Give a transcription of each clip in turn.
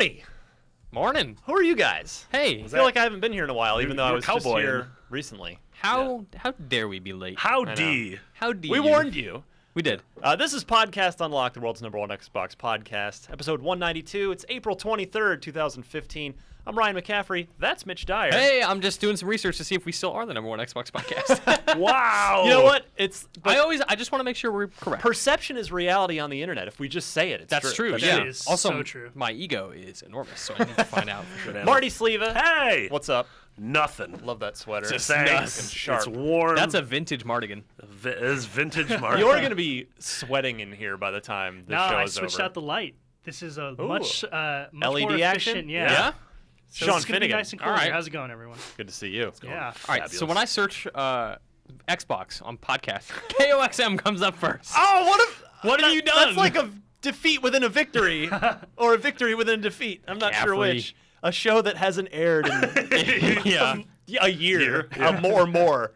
Howdy! Morning. Who are you guys? Hey. I feel like I haven't been here in a while, even though I was just cowboying. here recently. How dare we be late? Howdy. How do We you? warned you. We did. This is Podcast Unlocked, the world's #1 Xbox podcast, episode 192. It's April 23rd, 2015. I'm Ryan McCaffrey. That's Mitch Dyer. Hey, I'm just doing some research to see if we still are the #1 Xbox podcast. Wow. You know what? I just want to make sure we're correct. Perception is reality on the internet. If we just say it, it's That's true. That Yeah. is Also, so true. my ego is enormous, so I need to find out for sure. Marty Sleva. Hey. What's up? Nothing. Love that sweater. Just Nice saying. and sharp. It's warm. That's a vintage Mardigan. It is vintage Mark. You're going to be sweating in here by the time the No, show I is switched over. out the light. This is a Ooh. much LED more action? efficient. Yeah. So Sean it's gonna be Finnegan. nice and cool. All right. Here. How's it going, everyone? Good to see you. Yeah. All right, so Fabulous. when I search Xbox on podcast, KOXM comes up first. Oh, What have you done? That's like a defeat within a victory, or a victory within a defeat. I'm not sure McCaffrey. which. A show that hasn't aired in Yeah. a year, or more.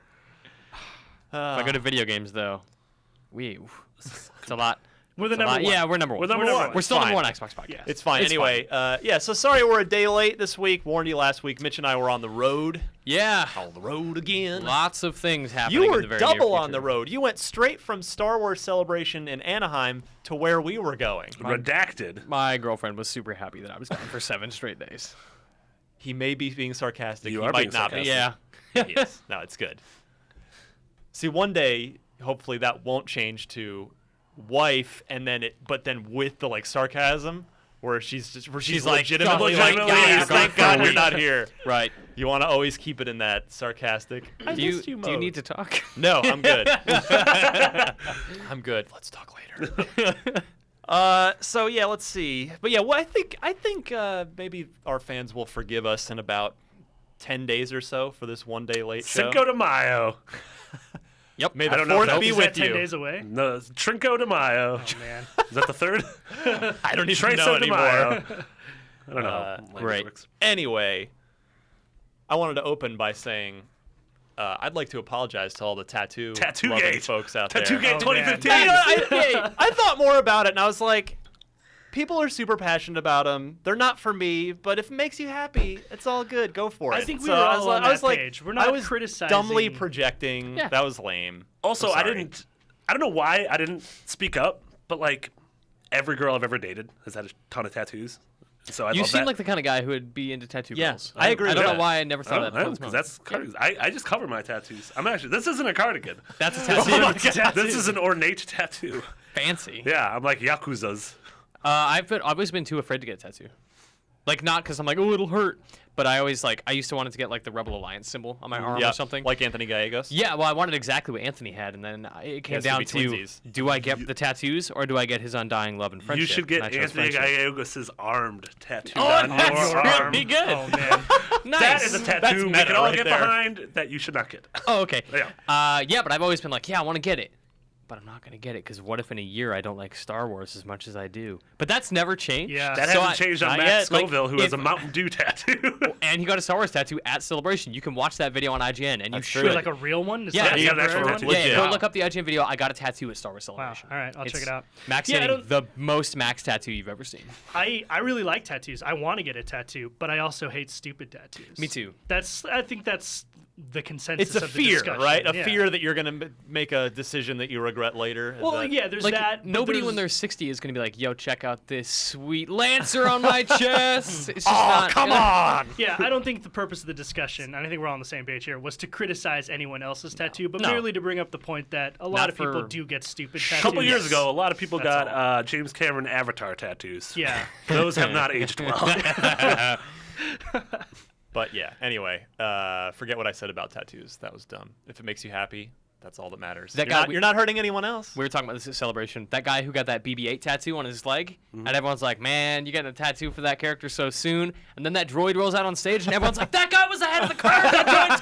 If I go to video games, though, it's a lot. We're the It's a number lot. one. Yeah, we're number one. We're number one. We're still Fine. #1 Xbox podcast. It's fine. It's anyway, so sorry we're a day late this week. Warned you last week. Mitch and I were on the road. Yeah. On the road again. Lots of things happening. You were in the very near double on future. the road. You went straight from Star Wars Celebration in Anaheim to where we were going. redacted. My girlfriend was super happy that I was gone for 7 straight days. He may be being sarcastic. You he are might being not sarcastic. Yeah. be. He is. No, it's good. See, one day, hopefully, that won't change to wife, and then but then with the sarcasm, where she's like, legitimately legitimately, "Guys, gone thank for a God you're week." not here. Right. You want to always keep it in that sarcastic. I Do you missed you do you mode. need to talk? No, I'm good. I'm good. Let's talk later. So yeah, let's see. But yeah, well, I think maybe our fans will forgive us in about 10 days or so for this one day late show. Cinco de Mayo. Yep. May I the don't know if 4th that- be Is with that 10 you. days away? No, it's Trinco de Mayo. Oh, man. Is that the third? I don't even Tres know de anymore. Mayo. I don't know. how language great. works. Anyway, I wanted to open by saying I'd like to apologize to all the tattoo Tattoo loving Gate. folks out Tattoo there. Gate Oh, man. 2015. You know, I thought more about it, and I was like, people are super passionate about them. They're not for me, but if it makes you happy, it's all good. Go for it. I think we So were I all was, on I was that like, page. We're not I was criticizing- dumbly projecting. Yeah. That was lame. Also, I'm I sorry. don't know why I didn't speak up, but every girl I've ever dated has had a ton of tattoos. So I You love seem that. like the kind of guy who would be into tattoo Yeah, girls. I agree I with don't that. know why I never thought of that. because that's I just cover my tattoos. I'm actually this isn't a cardigan. That's a tattoo. This is an ornate tattoo. Fancy. Yeah, I'm like Yakuza's. I've always been too afraid to get a tattoo. Not because I'm like, oh, it'll hurt, but I always I used to want to get the Rebel Alliance symbol on my arm Yeah, or something. like Anthony Gallegos. Yeah, well, I wanted exactly what Anthony had, and then it came has to down be to, twinsies. do I get the tattoos or do I get his undying love and friendship? You should get And I chose Anthony friendship. Gallegos' armed tattoo Oh, on that's your really arm. good. Oh, man. Nice. That is a That's tattoo we meta can all right get there. behind that you should not get. Oh, okay. Yeah. Yeah, but I've always been like, yeah, I want to get it. But I'm not going to get it because what if in a year I don't like Star Wars as much as I do? But that's never changed. Yeah. That So hasn't changed on not Matt yet. Scoville, who has if- a Mountain Dew tattoo. And he got a Star Wars tattoo at Celebration. You can watch that video on IGN, and you That's should. true. Like a real one? It's Yeah, not a you got an actual temporary tattoo. one? Yeah, Legit. go Wow. look up the IGN video. I got a tattoo at Star Wars Wow. Celebration. All right, I'll check it out. Max Yeah, I getting don't- the most Max tattoo you've ever seen. I really like tattoos. I want to get a tattoo, but I also hate stupid tattoos. Me too. I think that's the consensus It's a of the fear, discussion. right? A Yeah. fear that you're going to make a decision that you regret later. Is Well, that- yeah, there's Like that. but nobody when they're there's- 60 is gonna be like, "Yo, check out this sweet Lancer on my chest." It's just Oh, not come gonna- on! Yeah, I don't think the purpose of the discussion, and I think we're all on the same page here, was to criticize anyone else's tattoo, but No. merely to bring up the point that a lot Not of people for- do get stupid A tattoos. couple years ago, a lot of people That's got James Cameron Avatar tattoos. Yeah. Those have not aged well. But yeah, anyway, forget what I said about tattoos. That was dumb. If it makes you happy, that's all that matters. That you're, guy not, you're not hurting anyone else. We were talking about this at Celebration. That guy who got that BB-8 tattoo on his leg, and everyone's like, "Man, you getting a tattoo for that character so soon?" And then that droid rolls out on stage, and everyone's like, "That guy was ahead of the curve. That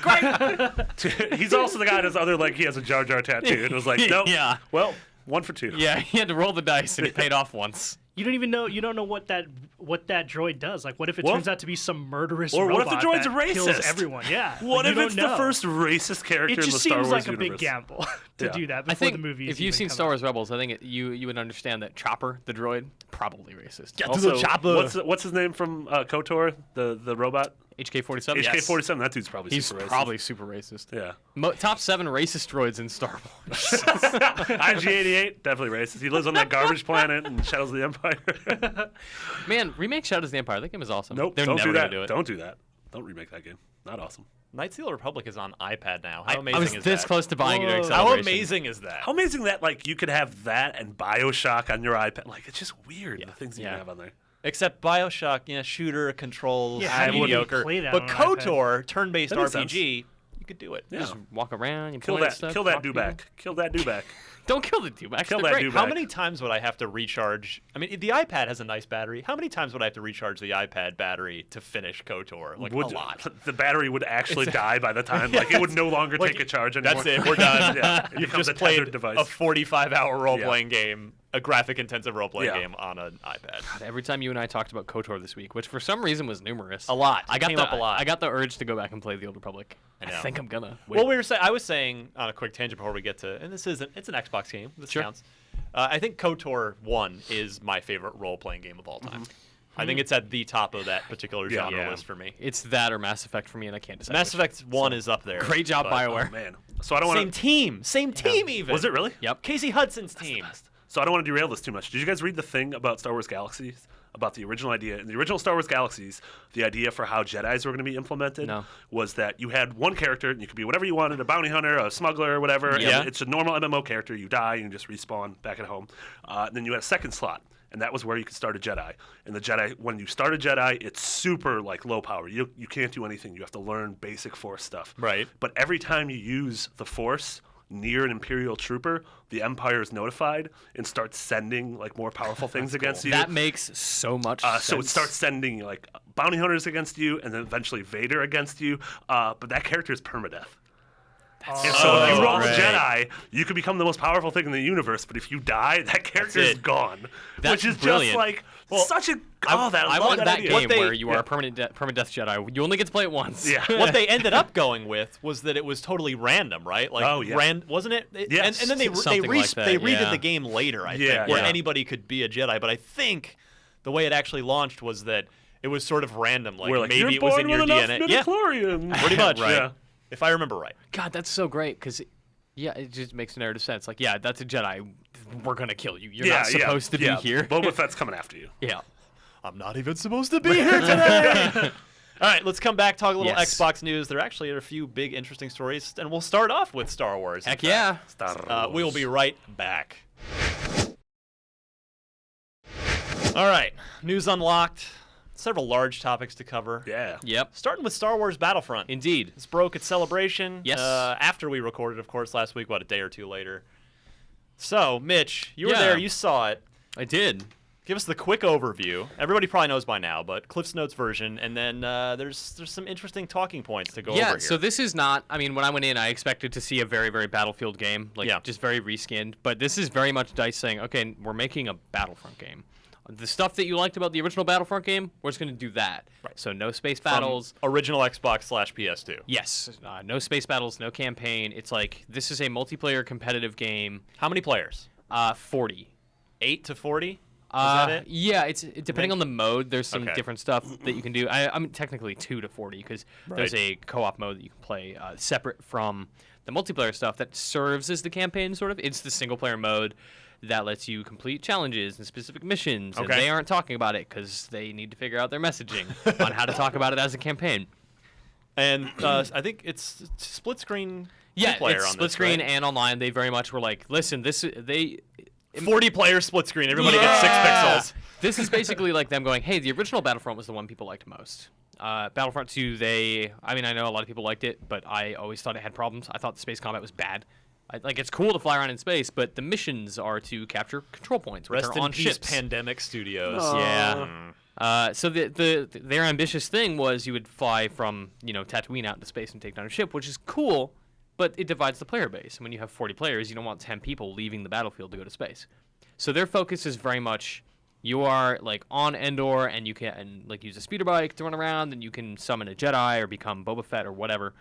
droid's great." He's also the guy that his other leg, he has a Jar Jar tattoo. And it was like, nope. Yeah. Well, 1 for 2. Yeah, he had to roll the dice, and it paid off once. You don't even know. You don't know what that droid does. Like, what if it Well, turns out to be some murderous or robot what if the droid's that kills racist? everyone? Yeah. What Like, if you it's don't the know. first racist character It in the just Star seems Wars like a universe? big gamble to Yeah. do that I before think the movie. if you've seen Star Wars Rebels, I think you would understand that Chopper, the droid, probably racist. Get Also, to the chopper. what's his name from KOTOR, the robot? HK-47. HK-47. That dude's probably He's super racist. probably super racist. Yeah. Top 7 racist droids in Star Wars. IG-88, definitely racist. He lives on that garbage planet and Shadows of the Empire. Man, remake Shadows of the Empire. That game is awesome. Nope, They're don't never do that. gonna do it. Don't do that. Don't remake that game. Not awesome. Knights of the Republic is on iPad now. How I amazing was is this that? close to buying it during Whoa. How Celebration. amazing is that? How amazing that like you could have that and BioShock on your iPad. Like it's just weird the things you Yeah. can have on there. Except BioShock, shooter controls, Yeah, how do you mediocre. play that But on an KOTOR, turn-based That makes RPG, you could do it. Yeah. Just walk around, you Kill point at that. stuff, Kill that talk to people. dewback. Kill that dewback. Don't kill the dewback. Kill They're that great. dewback. How many times would I have to recharge? I mean, the iPad has a nice battery. How many times would I have to recharge the iPad battery to finish KOTOR? Like, a lot. The battery would actually It's- die by the time. Like it would no longer Like, take a charge anymore. That's it. We're done. Yeah, it You've becomes just a played tethered device. a 45-hour role-playing game, a graphic-intensive role-playing Yeah. game on an iPad. Every time you and I talked about KOTOR this week, which for some reason was numerous. A lot. I It got came the, up a lot. I got the urge to go back and play the Old Republic. I know. think I'm gonna. Well, I was saying on a quick tangent before we get to, and it's an Xbox game. This Sure. counts. I think KOTOR 1 is my favorite role-playing game of all time. I think it's at the top of that particular genre Yeah. list for me. It's that or Mass Effect for me, and I can't decide. Mass which. Effect 1 is up there. Great job, but- BioWare. Oh, man. So I don't want Same team even. Was it really? Yep. Casey Hudson's team. So I don't want to derail this too much. Did you guys read the thing about Star Wars Galaxies? About the original idea. In the original Star Wars Galaxies, the idea for how Jedis were going to be implemented No. was that you had one character, and you could be whatever you wanted, a bounty hunter, a smuggler, whatever. Yeah. And it's a normal MMO character. You die, and you just respawn back at home. And then you had a second slot, and that was where you could start a Jedi. And the Jedi, when you start a Jedi, it's super like low power. You can't do anything. You have to learn basic Force stuff. Right. But every time you use the Force near an Imperial trooper, the Empire is notified and starts sending like more powerful things against you. That makes so much sense. So it starts sending like bounty hunters against you, and then eventually Vader against you. But that character is permadeath. And so if you roll a right. Jedi, you could become the most powerful thing in the universe. But if you die, that character is it. gone. That's which is brilliant. just like such a. I I want love that idea. game they- where you are yeah. a permanent Jedi. You only get to play it once. Yeah. What they ended up going with was that it was totally random, right? Like, Oh, yeah. Wasn't it? Yes. And then they Something like that, they redid yeah. the game later, I Yeah, think, where yeah. anybody could be a Jedi. But I think the way it actually launched was that it was sort of random. Like, We're like, maybe you're it was born in your with enough DNA. Yeah, midichlorians. pretty much. Right. Yeah. If I remember right. God, that's so great because, yeah, it just makes narrative sense. Like, yeah, that's a Jedi. We're gonna kill you. You're not supposed to be here. Boba Fett's coming after you. Yeah. I'm not even supposed to be here today. All right, let's come back, talk a little Yes. Xbox news. There actually are a few big, interesting stories, and we'll start off with Star Wars. in Heck fact. yeah. Star We'll Wars. be right back. All right, news unlocked. Several large topics to cover. Yeah. Yep. Starting with Star Wars Battlefront. Indeed. This broke at Celebration. Yes. After we recorded, of course, last week, a day or two later. So, Mitch, you were Yeah. there. You saw it. I did. Give us the quick overview. Everybody probably knows by now, but Cliff's Notes version, and then there's some interesting talking points to go over Yeah, here. so this is not, I mean, when I went in, I expected to see a very, very Battlefield game, like Yeah. just very reskinned, but this is very much DICE saying, okay, we're making a Battlefront game. The stuff that you liked about the original Battlefront game, we're just going to do that. Right. So no space From battles. original Xbox / PS2. Yes, no space battles, no campaign. It's like, this is a multiplayer competitive game. How many players? 40. 8 to 40? Is that it? Yeah, it's depending on the mode. There's some Okay. different stuff that you can do. I mean, technically 2 to 40 because there's a co-op mode that you can play separate from the multiplayer stuff that serves as the campaign. Sort of, it's the single player mode that lets you complete challenges and specific missions. And Okay. they aren't talking about it because they need to figure out their messaging on how to talk about it as a campaign. And I think it's split screen. Yeah, two-player it's on split this, screen right? and online. They very much were like, listen, 40 player split screen. Everybody gets 6 pixels. This is basically like them going, hey, the original Battlefront was the one people liked most. Battlefront 2, I mean, I know a lot of people liked it, but I always thought it had problems. I thought the space combat was bad. Like, it's cool to fly around in space, but the missions are to capture control points, which Rest are in on peace, ships. Pandemic Studios. Yeah. So their ambitious thing was you would fly from, Tatooine out into space and take down a ship, which is cool, but it divides the player base. And when you have 40 players, you don't want 10 people leaving the battlefield to go to space. So their focus is very much You are like on Endor, and you can like use a speeder bike to run around, and you can summon a Jedi or become Boba Fett or whatever.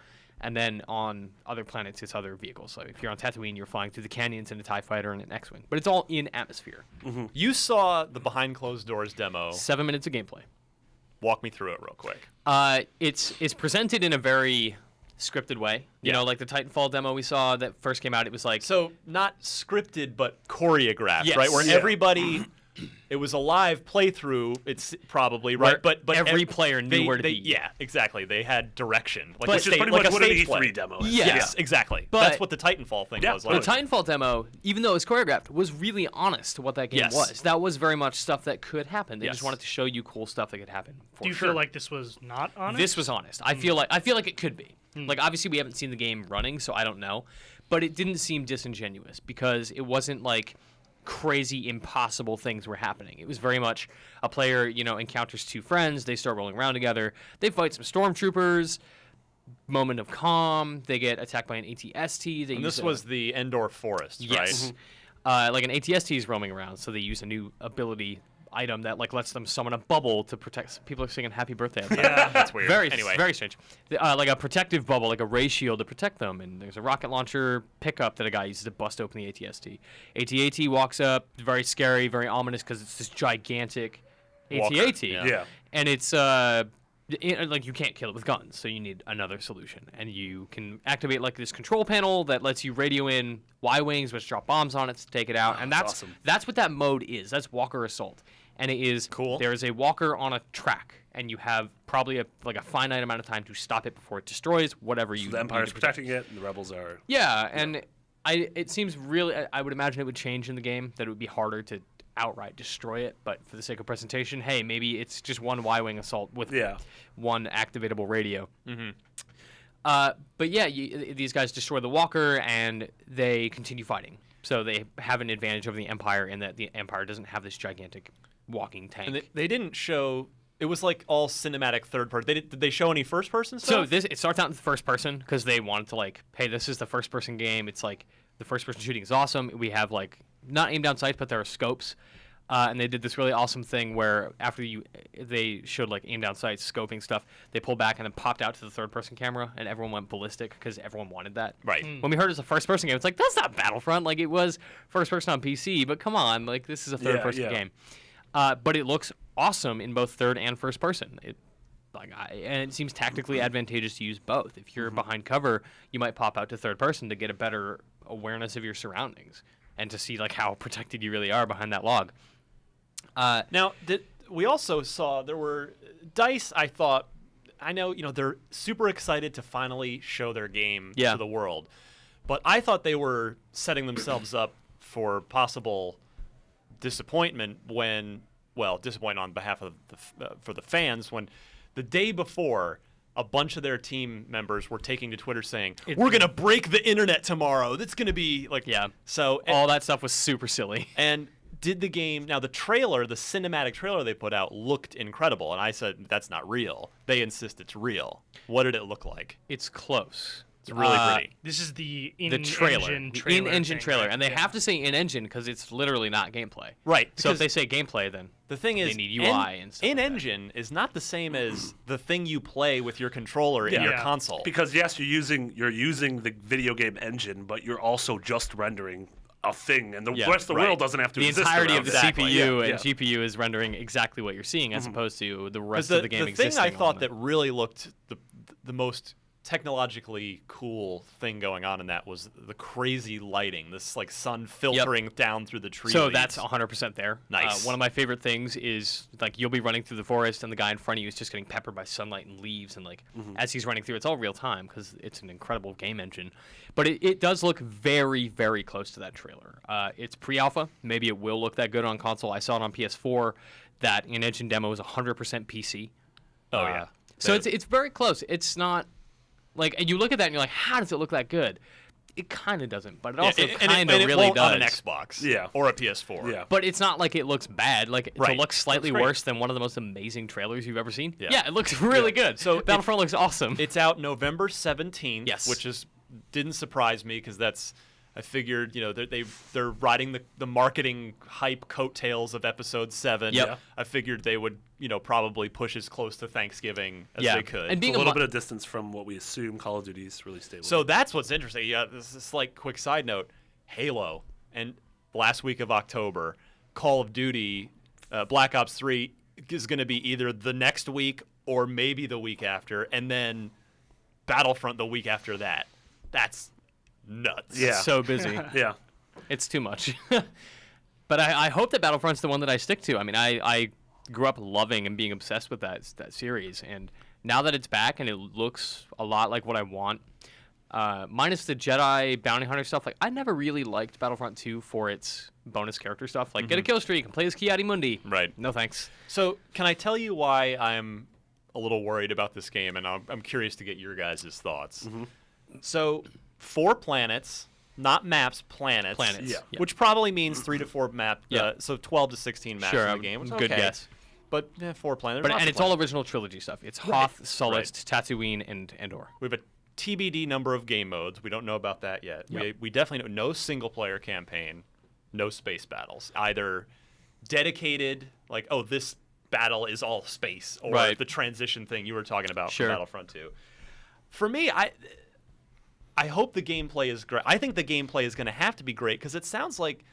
And then on other planets, it's other vehicles. So if you're on Tatooine, you're flying through the canyons in a TIE fighter and an X-wing. But it's all in atmosphere. You saw the behind closed doors demo. 7 minutes of gameplay. Walk me through it real quick. It's presented in a very scripted way. You Yeah. know, like the Titanfall demo we saw that first came out, it was like... So not scripted, but choreographed, Yes. right? Where Yeah. everybody, it was a live playthrough. It's probably right, Where but every player knew where to be. Yeah, exactly. They had direction, like But- a Which is stage, pretty like much a what an stage E3 play. demo is. Yeah. Yes, exactly. But- That's what the Titanfall thing Yeah, was. The Like. Titanfall demo, even though it was choreographed, was really honest to what that game Yes. was. That was very much stuff that could happen. They Yes. just wanted to show you cool stuff that could happen. For Do you sure. feel like this was not honest? This was honest. I feel like it could be. Like obviously we haven't seen the game running, so I don't know, but it didn't seem disingenuous because it wasn't like crazy impossible things were happening. It was very much a player, encounters two friends, they start rolling around together, they fight some stormtroopers, moment of calm, they get attacked by an AT-ST. And this was the Endor Forest, yes. right? Like an AT-ST is roaming around, so they use a new ability item that like lets them summon a bubble to protect. People are singing "Happy Birthday." outside. Yeah. That's weird. Anyway, Very strange. Like a protective bubble, like a ray shield to protect them. And there's a rocket launcher pickup that a guy uses to bust open the AT-ST. AT-AT walks up, very scary, very ominous because it's this gigantic Walker, AT-AT. yeah. And it's like you can't kill it with guns, so you need another solution. And you can activate like this control panel that lets you radio in Y-wings, which drop bombs on it to take it out. And that's awesome. that's what that mode is. That's Walker Assault. And it is Cool. There is a walker on a track, and you have probably a finite amount of time to stop it before it destroys whatever you. The need Empire's to protect. protecting it, and the rebels are. Yeah, and it seems really. I would imagine it would change in the game, that it would be harder to outright destroy it. But for the sake of presentation, hey, maybe it's just one Y-wing assault with one activatable radio. But yeah, these guys destroy the walker, and they continue fighting. So they have an advantage over the Empire in that the Empire doesn't have this gigantic walking tank. And they didn't show. It was like all cinematic third person. Did they show any first person So stuff? it starts out in the first person because they wanted to like, hey, this is the first person game. It's like the first person shooting is awesome. We have like not aim down sights, but there are scopes. And they did this really awesome thing where after they showed like aim down sights, scoping stuff, they pulled back and then popped out to the third person camera, and everyone went ballistic because everyone wanted that. Right. When we heard it was a first person game, it's like, that's not Battlefront. Like it was first person on PC, but come on, like this is a third person game. But it looks awesome in both third and first person. And it seems tactically advantageous to use both. If you're behind cover, you might pop out to third person to get a better awareness of your surroundings and to see like how protected you really are behind that log. Now, we also saw there were DICE. I know they're super excited to finally show their game to the world, but I thought they were setting themselves up for possible disappointment disappointment on behalf of for the fans when the day before a bunch of their team members were taking to Twitter saying, "We're gonna break the internet tomorrow. That's gonna be like." Yeah. So All that stuff was super silly. And did the game now? The trailer, the cinematic trailer they put out, looked incredible, and I said that's not real. They insist it's real. What did it look like? It's close. It's really pretty. This is the The trailer, in-engine the trailer. in-engine thing, trailer, right? and they Yeah. have to say in-engine because it's literally not gameplay. Right. So if because they say gameplay, then the thing is, they need UI and stuff like that. in-engine is not the same as the thing you play with your controller in your Yeah. console. Because yes, you're using the video game engine, but you're also just rendering a thing, and the rest of the right. world doesn't have to The exist entirety around of the it. Exactly, CPU yeah, and GPU is rendering exactly what you're seeing, as opposed to the rest the, of the game the existing. thing I thought on that really looked the most technologically cool thing going on in that was the crazy lighting, this like sun filtering down through the tree So leaves. that's 100% there. Nice. One of my favorite things is like you'll be running through the forest and the guy in front of you is just getting peppered by sunlight and leaves, and like as he's running through, it's all real time because it's an incredible game engine. But it does look very, very close to that trailer. It's pre-alpha. Maybe it will look that good on console. I saw it on PS4. That in-engine demo is 100% PC. Oh, yeah. So it's very close. It's not like, and you look at that and you're like, how does it look that good? It kind of doesn't, but it also kind of it really won't does. on an Xbox, Yeah. or a PS4. Yeah. But it's not like it looks bad. Like Right. it looks slightly Looks great. worse than one of the most amazing trailers you've ever seen. Yeah. It looks really good. So Battlefront looks awesome. It's out November 17th, Yes. which didn't surprise me because that's I figured, they're riding the marketing hype coattails of Episode 7. Yep. I figured they would, probably push as close to Thanksgiving as they could. And being a little bit of distance from what we assume Call of Duty's release date will So be. that's what's interesting. Yeah, this is like quick side note. Halo and last week of October, Call of Duty, Black Ops 3 is going to be either the next week or maybe the week after, and then Battlefront the week after that. That's nuts. Yeah. So busy. Yeah. It's too much. But I hope that Battlefront's the one that I stick to. I mean, I grew up loving and being obsessed with that series, and now that it's back and it looks a lot like what I want, minus the Jedi bounty hunter stuff, like I never really liked Battlefront 2 for its bonus character stuff. Like, get a kill streak and play as Ki-Adi-Mundi. Right. No thanks. So can I tell you why I'm a little worried about this game, and I'm curious to get your guys' thoughts. So 4 planets, not maps, planets. Planets. Yeah. Yep. Which probably means 3 to 4 map. Yeah. So 12 to 16 maps Sure, in the game. Which is good okay. guess. But 4 planets. And it's all original trilogy stuff. It's Hoth, Sullust, Tatooine, and Endor. We have a TBD number of game modes. We don't know about that yet. Yep. We definitely know no single player campaign, no space battles. Either dedicated, like, oh, this battle is all space, or Right. the transition thing you were talking about Sure. from Battlefront 2. For me, I hope the gameplay is great. I think the gameplay is going to have to be great because it sounds like,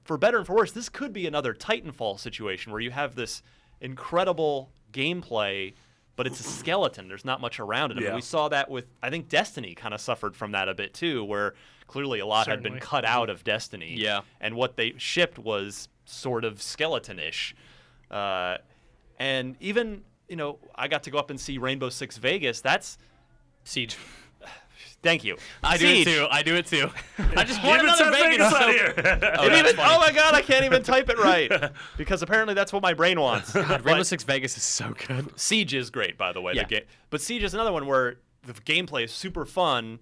for better and for worse, this could be another Titanfall situation where you have this incredible gameplay, but it's a skeleton. There's not much around it. I mean, Yeah. we saw that with, I think Destiny kind of suffered from that a bit too, where clearly a lot had Certainly. been cut out of Destiny. Yeah. And what they shipped was sort of skeleton-ish. And even, I got to go up and see Rainbow Six Vegas. That's, Siege. thank you. I do Siege. it too. I do it too. I just want Even another says Vegas. out here. Oh my god, I can't even type it right because apparently that's what my brain wants. God, Rainbow But Six Vegas is so good. Siege is great, by the way. Yeah. The game, but Siege is another one where the gameplay is super fun,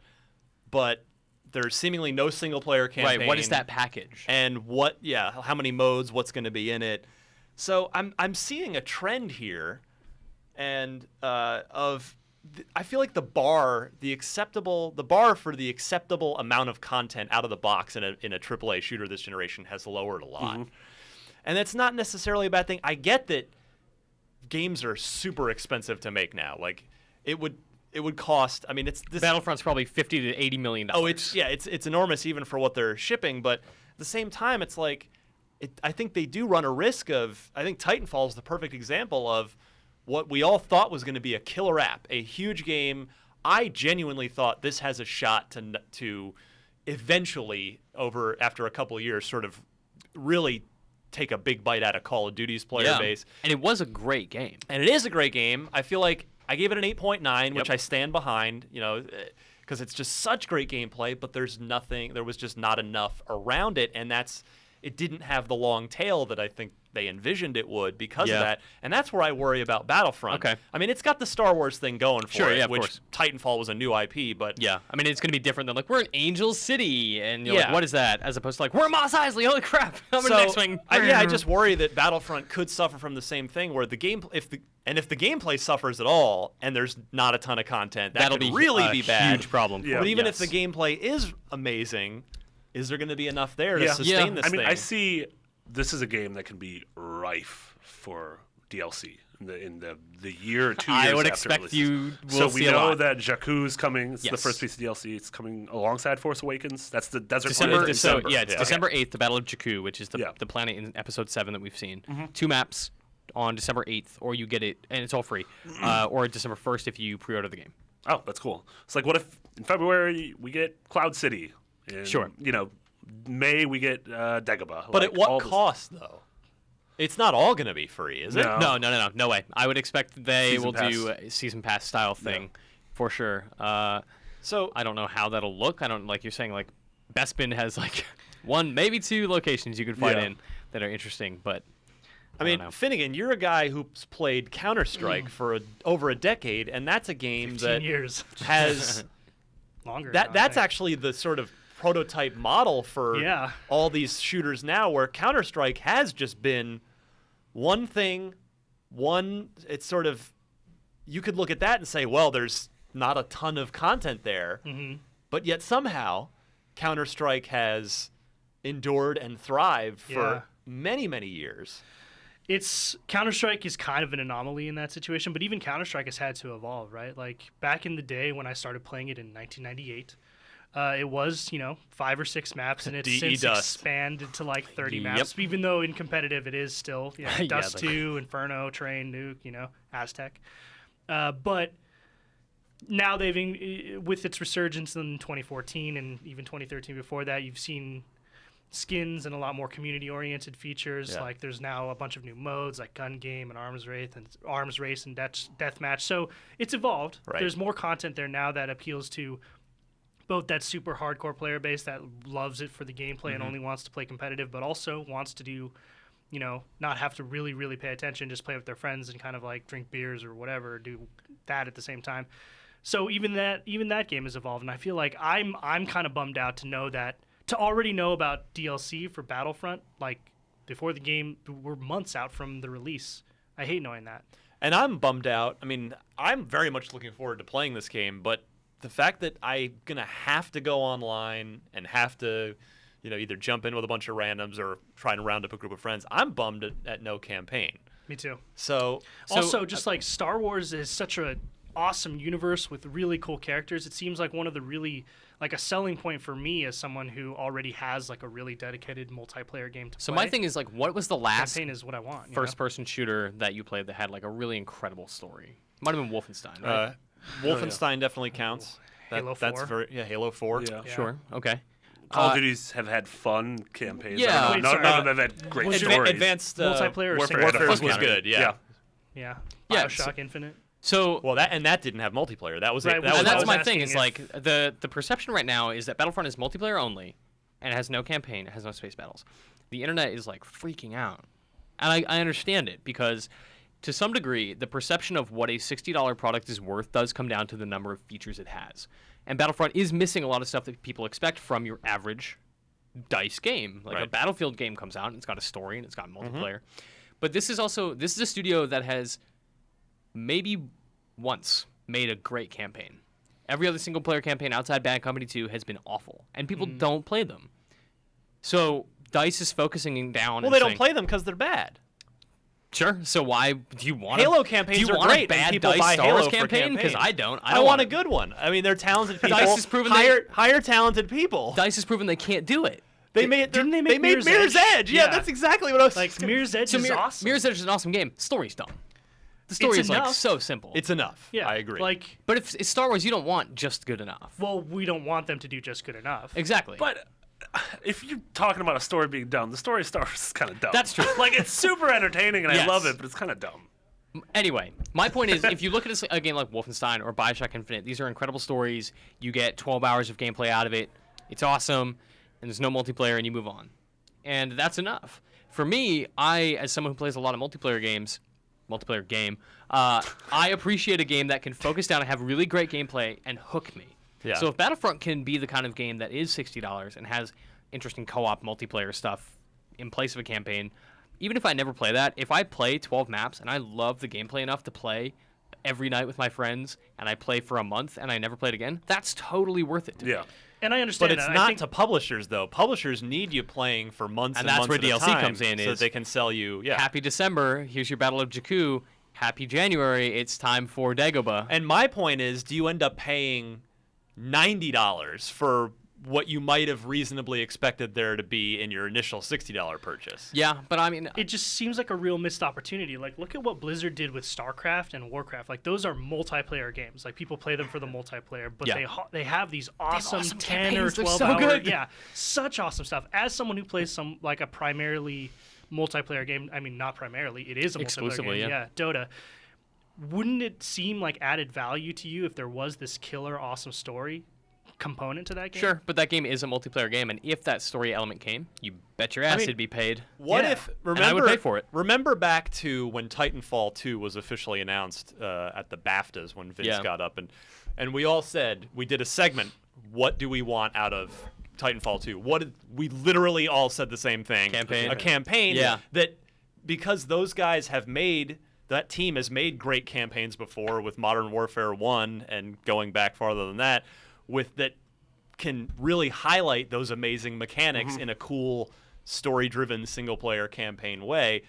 but there's seemingly no single player campaign. Right. What is that package? And how many modes? What's going to be in it? So I'm seeing a trend here, and I feel like the bar for the acceptable amount of content out of the box in a AAA shooter this generation has lowered a lot. And that's not necessarily a bad thing. I get that games are super expensive to make now. Like it would cost, I mean, it's this Battlefront's probably $50 to $80 million. Oh, it's enormous even for what they're shipping, but at the same time it's like I think they do run a risk of, I think Titanfall is the perfect example of what we all thought was going to be a killer app, a huge game. I genuinely thought this has a shot to eventually, after a couple of years, sort of really take a big bite out of Call of Duty's player base. And it was a great game. And it is a great game. I feel like I gave it an 8.9, which I stand behind, because it's just such great gameplay, but there was just not enough around it, and it didn't have the long tail that I think they envisioned it would because of that. And that's where I worry about Battlefront. Okay. I mean, it's got the Star Wars thing going for Sure, it, yeah, of which course. Titanfall was a new IP, but Yeah, I mean, it's going to be different than, like, we're in Angel City, and you're like, Yeah. what is that? As opposed to, like, we're Mos Eisley, holy crap, I'm in so, the next wing. I just worry that Battlefront could suffer from the same thing where if the gameplay suffers at all and there's not a ton of content, That'll could be really a be bad. huge problem. Yeah. But even Yes. if the gameplay is amazing, is there going to be enough there to Yeah. sustain Yeah. this I mean, thing? I see this is a game that can be rife for DLC in the year or 2 years I would after expect it you releases. will So we see a know lot. that Jakku's coming. It's the Yes. first piece of DLC. It's coming alongside Force Awakens. That's the desert December, planet. so December. yeah, it's Yeah. December 8th, the Battle of Jakku, which is Yeah. the planet in Episode 7 that we've seen. 2 maps on December 8th, or you get it, and it's all free, or December 1st if you pre-order the game. Oh, that's cool. It's like, what if in February we get Cloud City? In, Sure. May we get Dagobah. But like, at what all this- cost, though? It's not all going to be free, is it? No. No way. I would expect they Season will pass. do a season pass style thing, for sure. So I don't know how that'll look. I don't, like you're saying, like Bespin has like 1, maybe 2 locations you could fight Yeah. in that are interesting, but I mean, don't know. Finnegan, you're a guy who's played Counter-Strike for over a decade, and that's a game 15 that years. has Longer. now, I that's think. actually the sort of prototype model for Yeah. all these shooters now, where Counter-Strike has just been one thing, it's sort of, you could look at that and say, well, there's not a ton of content there, but yet somehow Counter-Strike has endured and thrived for Yeah. many, many years. Counter-Strike is kind of an anomaly in that situation, but even Counter-Strike has had to evolve, right? Like back in the day when I started playing it in 1998, it was 5 or 6 maps, and it's DE since Dust. expanded to like 30 Yep. maps. Even though in competitive it is still Yeah, Dust like- 2, Inferno, Train, Nuke, Aztec, but now with its resurgence in 2014 and even 2013 before that, you've seen skins and a lot more community-oriented features. Yeah. Like there's now a bunch of new modes like gun game and arms race and deathmatch. So it's evolved. Right. There's more content there now that appeals to both that super hardcore player base that loves it for the gameplay and only wants to play competitive, but also wants to do, not have to really, really pay attention, just play with their friends and kind of like drink beers or whatever, do that at the same time. So even that game has evolved, and I feel like I'm kind of bummed out to already know about DLC for Battlefront, like before the game, we're months out from the release. I hate knowing that. And I'm bummed out. I mean, I'm very much looking forward to playing this game, but the fact that I'm going to have to go online and have to, either jump in with a bunch of randoms or try and round up a group of friends, I'm bummed at no campaign. Me too. So Also, just like Star Wars is such a awesome universe with really cool characters, it seems like one of the really, like a selling point for me as someone who already has like a really dedicated multiplayer game to So play. my thing is like, what was the last campaign is what I want. first-person shooter that you played that had like a really incredible story? Might have been Wolfenstein, right? Wolfenstein definitely counts. Halo That's 4. Halo 4. Yeah. Yeah. Sure. Okay. Call of Duties have had fun campaigns. Yeah. I Wait, don't know. sorry. None of them have had great stories. Advanced Multiplayer or Warfare, single Warfare player? was Okay. good. Yeah. Yeah. Yeah, BioShock Infinite. So Well, that didn't have multiplayer. That was Right, it. well, That and was that's was my asking thing. Is if- like the perception right now is that Battlefront is multiplayer only, and it has no campaign, it has no space battles. The internet is like freaking out, and I understand it because, to some degree, the perception of what a $60 product is worth does come down to the number of features it has, and Battlefront is missing a lot of stuff that people expect from your average DICE game. Like a Right. Battlefield game comes out, and it's got a story and it's got multiplayer, but this is a studio that has maybe once made a great campaign. Every other single player campaign outside Bad Company 2 has been awful, and people don't play them. So DICE is focusing down. Well, and they don't saying, play them because they're bad. Sure. So why do you want Halo do campaigns you are want great, a and bad people DICE buy Star Halo Wars for campaign? Because campaigns. I don't. I want a good one. I mean, they're talented people. DICE has proven hire talented people. DICE has proven they can't do it. They made Didn't they make made Mirror's Mirror's Edge? Edge. Yeah, Yeah. that's exactly what I was Like Mirror's Edge So is awesome. Mirror's Edge is an awesome game. Story's dumb. The story is like enough. so simple. It's enough. Yeah, I agree. Like, but if it's Star Wars, you don't want just good enough. well, we don't want them to do just good enough. Exactly. But if you're talking about a story being dumb, the story of Star Wars is kind of dumb. That's true. Like, it's super entertaining and I Yes. love it, but it's kind of dumb. Anyway, my point is, if you look at a game like Wolfenstein or BioShock Infinite, these are incredible stories. You get 12 hours of gameplay out of it. It's awesome, and there's no multiplayer, and you move on. And that's enough. For me, as someone who plays a lot of multiplayer game, I appreciate a game that can focus down and have really great gameplay and hook me. Yeah. So if Battlefront can be the kind of game that is $60 and has interesting co-op multiplayer stuff in place of a campaign, even if I never play that, if I play 12 maps and I love the gameplay enough to play every night with my friends and I play for a month and I never play it again, that's totally worth it to me. Yeah. And I understand But it's that. I not think to publishers though. Publishers need you playing for months And and that's months where at a DLC time comes in, so is that they can sell you. Yeah. Happy December, here's your Battle of Jakku. Happy January, it's time for Dagobah. And my point is, do you end up paying $90 for what you might have reasonably expected there to be in your initial $60 purchase? Yeah, but I mean, it just seems like a real missed opportunity. Like, look at what Blizzard did with StarCraft and Warcraft. Like, those are multiplayer games. Like, people play them for the multiplayer, but Yeah. they have these awesome, awesome 10 or campaigns. They're 12 so hour. good. Yeah, such awesome stuff. As someone who plays a primarily multiplayer game, I mean, not primarily, it is a multiplayer Exclusively, game. yeah. Dota. Wouldn't it seem like added value to you if there was this killer, awesome story component to that game? sure, but that game is a multiplayer game, and if that story element came, you bet your ass mean, it'd be paid. What Yeah. if And I would pay for it. Remember back to when Titanfall 2 was officially announced at the BAFTAs when Vince Yeah. got up and we all said, we did a segment, what do we want out of Titanfall 2? We literally all said the same thing. Campaign. A campaign Yeah. that because those guys that team has made great campaigns before with Modern Warfare 1 and going back farther than that, with that can really highlight those amazing mechanics in a cool, story-driven single-player campaign way.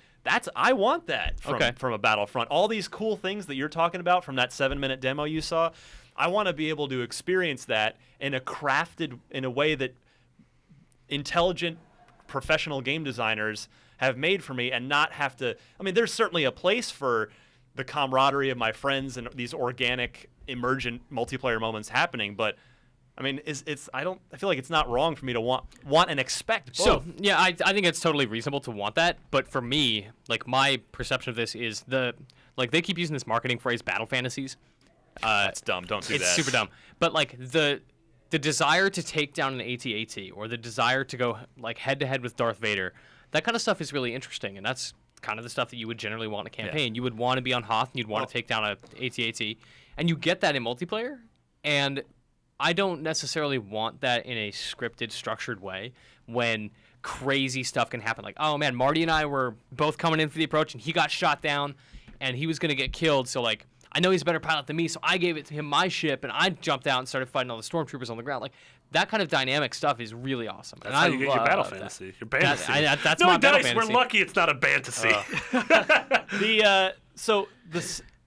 I want that from a Battlefront. All these cool things that you're talking about from that 7-minute demo you saw, I want to be able to experience that in a way that intelligent professional game designers have made for me, and not have to. I mean, there's certainly a place for the camaraderie of my friends and these organic, emergent multiplayer moments happening, but I mean, I feel like it's not wrong for me to want and expect both. So yeah, I think it's totally reasonable to want that. But for me, like, my perception of this is they keep using this marketing phrase, battle fantasies. That's dumb. Don't do that. It's super dumb. But like the desire to take down an AT-AT, or the desire to go like head to head with Darth Vader, that kind of stuff is really interesting, and that's kind of the stuff that you would generally want in a campaign. You would want to be on Hoth, and you'd want to take down a AT-AT, and you get that in multiplayer. And I don't necessarily want that in a scripted, structured way when crazy stuff can happen. Like, oh man, Marty and I were both coming in for the approach, and he got shot down, and he was going to get killed. So, like, I know he's a better pilot than me, so I gave it to him my ship, and I jumped out and started fighting all the stormtroopers on the ground. Like, that kind of dynamic stuff is really awesome. That's how you get your battle fantasy. Your fantasy. That's my battle fantasy. We're lucky it's not a fantasy.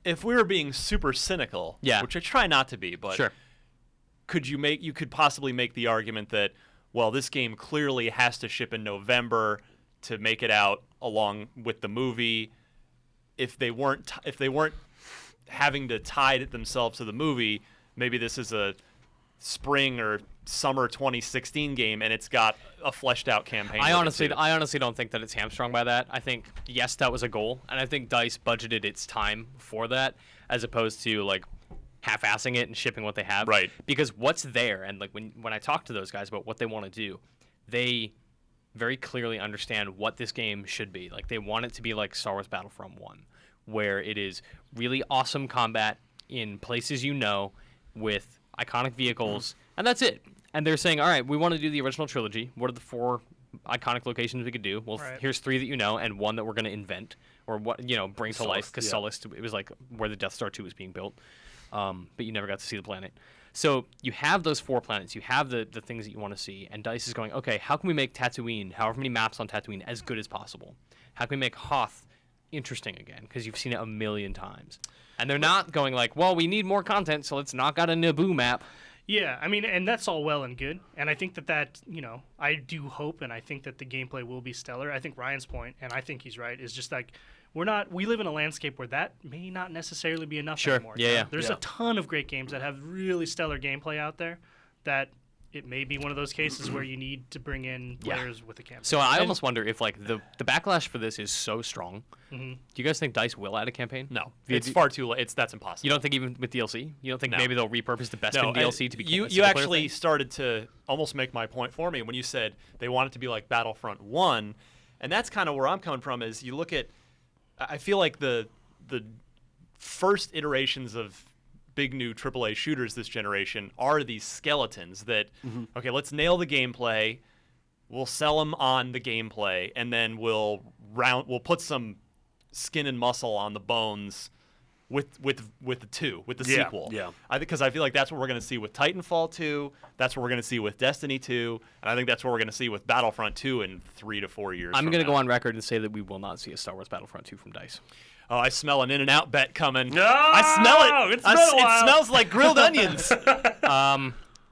If we were being super cynical, which I try not to be, but sure. You could possibly make the argument that, well, this game clearly has to ship in November to make it out along with the movie. If they weren't having to tie it themselves to the movie, maybe this is a spring or summer 2016 game, and it's got a fleshed out campaign. I honestly don't think that it's hamstrung by that. I think, yes, that was a goal, and I think DICE budgeted its time for that, as opposed to like half-assing it and shipping what they have. Right. Because what's there, and like when I talk to those guys about what they want to do, they very clearly understand what this game should be. Like, they want it to be like Star Wars Battlefront 1, where it is really awesome combat in places with iconic vehicles, and that's it. And they're saying, all right, we want to do the original trilogy. What are the 4 iconic locations we could do? Well, here's 3 that you know, and 1 that we're going to invent, or bring to life, because Sullust, it was like where the Death Star 2 was being built. But you never got to see the planet. So you have those 4 planets. You have the things that you want to see. And DICE is going, okay, how can we make Tatooine, however many maps on Tatooine, as good as possible? How can we make Hoth interesting again? Because you've seen it a million times. And they're not going like, well, we need more content, so let's knock out a Naboo map. Yeah, I mean, and that's all well and good. And I think that I do hope, and I think that the gameplay will be stellar. I think Ryan's point, and I think he's right, is just like, we live in a landscape where that may not necessarily be enough anymore. Yeah. There's a ton of great games that have really stellar gameplay out there that it may be one of those cases where you need to bring in players with a campaign. So I almost wonder if like the backlash for this is so strong. Do you guys think DICE will add a campaign? No, it's far too late. That's impossible. You don't think even with DLC? You don't think maybe they'll repurpose the best in DLC to be you actually started to almost make my point for me when you said they want it to be like Battlefront 1, and that's kind of where I'm coming from. Is you look at, I feel like the first iterations of big new AAA shooters this generation are these skeletons that, okay, let's nail the gameplay, we'll sell them on the gameplay, and then we'll put some skin and muscle on the bones with the sequel. Yeah. Because I feel like that's what we're going to see with Titanfall 2, that's what we're going to see with Destiny 2, and I think that's what we're going to see with Battlefront 2 in 3 to 4 years. I'm going to go on record and say that we will not see a Star Wars Battlefront 2 from DICE. Oh, I smell an In-N-Out bet coming. No, I smell it. It's been a while. It smells like grilled onions.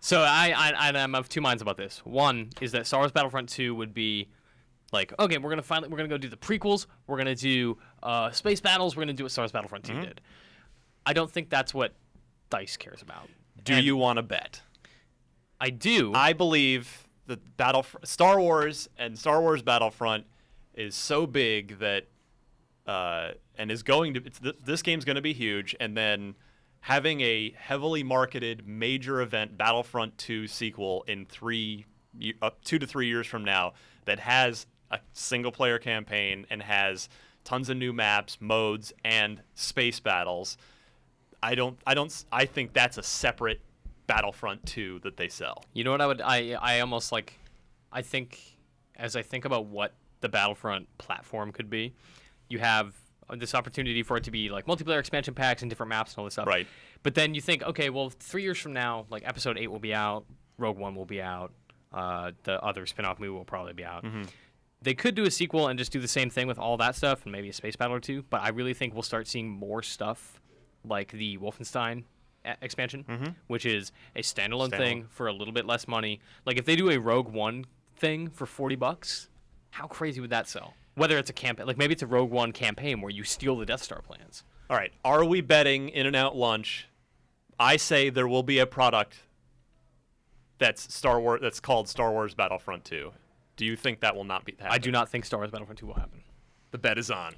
So I'm of 2 minds about this. One is that Star Wars Battlefront 2 would be like, okay, we're gonna go do the prequels. We're gonna do space battles. We're gonna do what Star Wars Battlefront 2 did. I don't think that's what DICE cares about. Do you want to bet? I do. I believe that Star Wars and Star Wars Battlefront is so big that and is going to this game's going to be huge, and then having a heavily marketed major event Battlefront 2 sequel in 2 to 3 years from now that has a single player campaign and has tons of new maps, modes, and space battles. I think that's a separate Battlefront 2 that they sell. You know what I almost like, I think as I think about what the Battlefront platform could be, you have this opportunity for it to be like multiplayer expansion packs and different maps and all this stuff. Right. But then you think, okay, well, 3 years from now, like Episode 8 will be out. Rogue One will be out. The other spin-off movie will probably be out. Mm-hmm. They could do a sequel and just do the same thing with all that stuff and maybe a space battle or two, but I really think we'll start seeing more stuff like the Wolfenstein expansion, which is a standalone thing for a little bit less money. Like if they do a Rogue One thing for $40, how crazy would that sell? Whether it's a campaign, like maybe it's a Rogue One campaign where you steal the Death Star plans. All right, are we betting In-N-Out Lunch? I say there will be a product that's Star Wars that's called Star Wars Battlefront 2. Do you think that will not be happening? I do not think Star Wars Battlefront 2 will happen. The bet is on.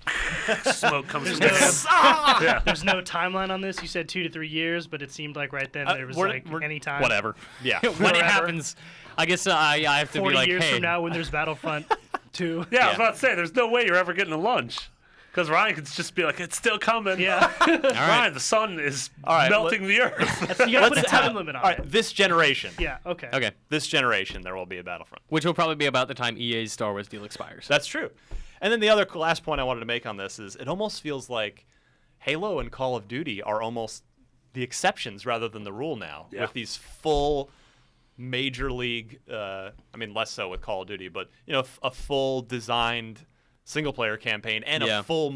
Smoke comes from There's the no, yeah. there's no timeline on this. You said 2 to 3 years, but it seemed like right then there was any time. Whatever. Yeah. When it Whatever. happens, I guess I have to 40 be like, years hey. from now when there's Battlefront 2. Yeah, I was about to say, there's no way you're ever getting a lunch. Because Ryan could just be like, it's still coming. Yeah. Ryan, the sun is melting the earth. You gotta put a time limit on All it. right, this generation. Yeah, okay. Okay. This generation, there will be a Battlefront. Which will probably be about the time EA's Star Wars deal expires. That's true. And then the other last point I wanted to make on this is it almost feels like Halo and Call of Duty are almost the exceptions rather than the rule now. Yeah. With these full major league, less so with Call of Duty, but a full designed single-player campaign and a full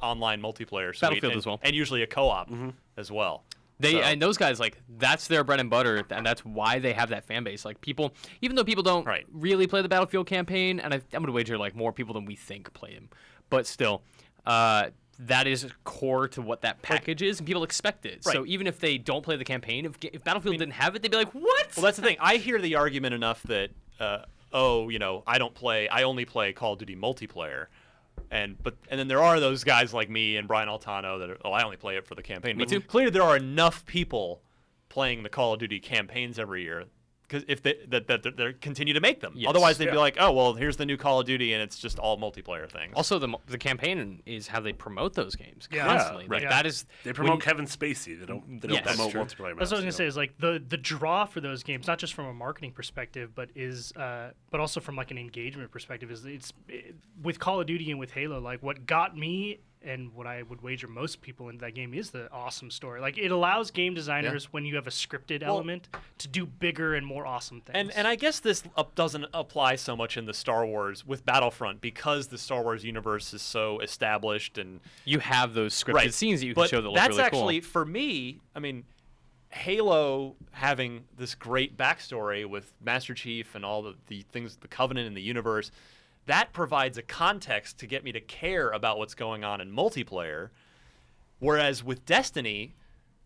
online multiplayer suite. Battlefield and, as well. And usually a co-op as well. And those guys, like, that's their bread and butter, and that's why they have that fan base. Like, people, even though people don't really play the Battlefield campaign, and I'm going to wager, like, more people than we think play them, but still, that is core to what that package is, and people expect it. Right. So even if they don't play the campaign, if Battlefield didn't have it, they'd be like, what? Well, that's the thing. I hear the argument enough that, I only play Call of Duty multiplayer. And then there are those guys like me and Brian Altano that I only play it for the campaign. Me But too. Clearly, there are enough people playing the Call of Duty campaigns every year because if they continue to make them. Yes. Otherwise, they'd be like, oh well, here's the new Call of Duty, and it's just all multiplayer things. Also, the campaign is how they promote those games Yeah. constantly. Yeah, like right. that is They promote Kevin Spacey. They don't Yes, promote that's true. multiplayer That's what I was gonna maps, say is like the draw for those games, not just from a marketing perspective, but also from like an engagement perspective. With Call of Duty and with Halo, like what got me and what I would wager most people into that game is the awesome story. Like it allows game designers when you have a scripted element to do bigger and more awesome things. And I guess this doesn't apply so much in the Star Wars with Battlefront because the Star Wars universe is so established and you have those scripted scenes that you can but show that look that's really actually cool. for me. I mean, Halo having this great backstory with Master Chief and all the things, the Covenant and the universe, that provides a context to get me to care about what's going on in multiplayer. Whereas with Destiny,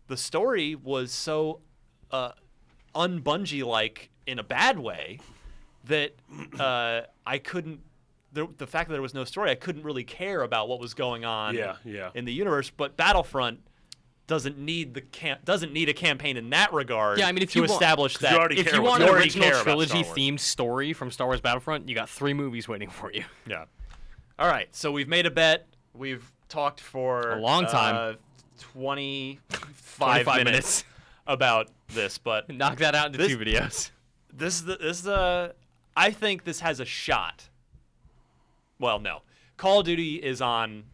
the story was so un-Bungie-like in a bad way that I couldn't. The fact that there was no story, I couldn't really care about what was going on in the universe. But Battlefront doesn't need a campaign in that regard. Yeah, I mean, if to you want- establish that. If you want you an already original care about Star Wars. trilogy-themed story from Star Wars Battlefront, you got 3 movies waiting for you. Yeah. All right. So we've made a bet. We've talked for A long time. 25 minutes about this, but Knock that out into This- 2 videos. I think this has a shot. Well, no. Call of Duty is on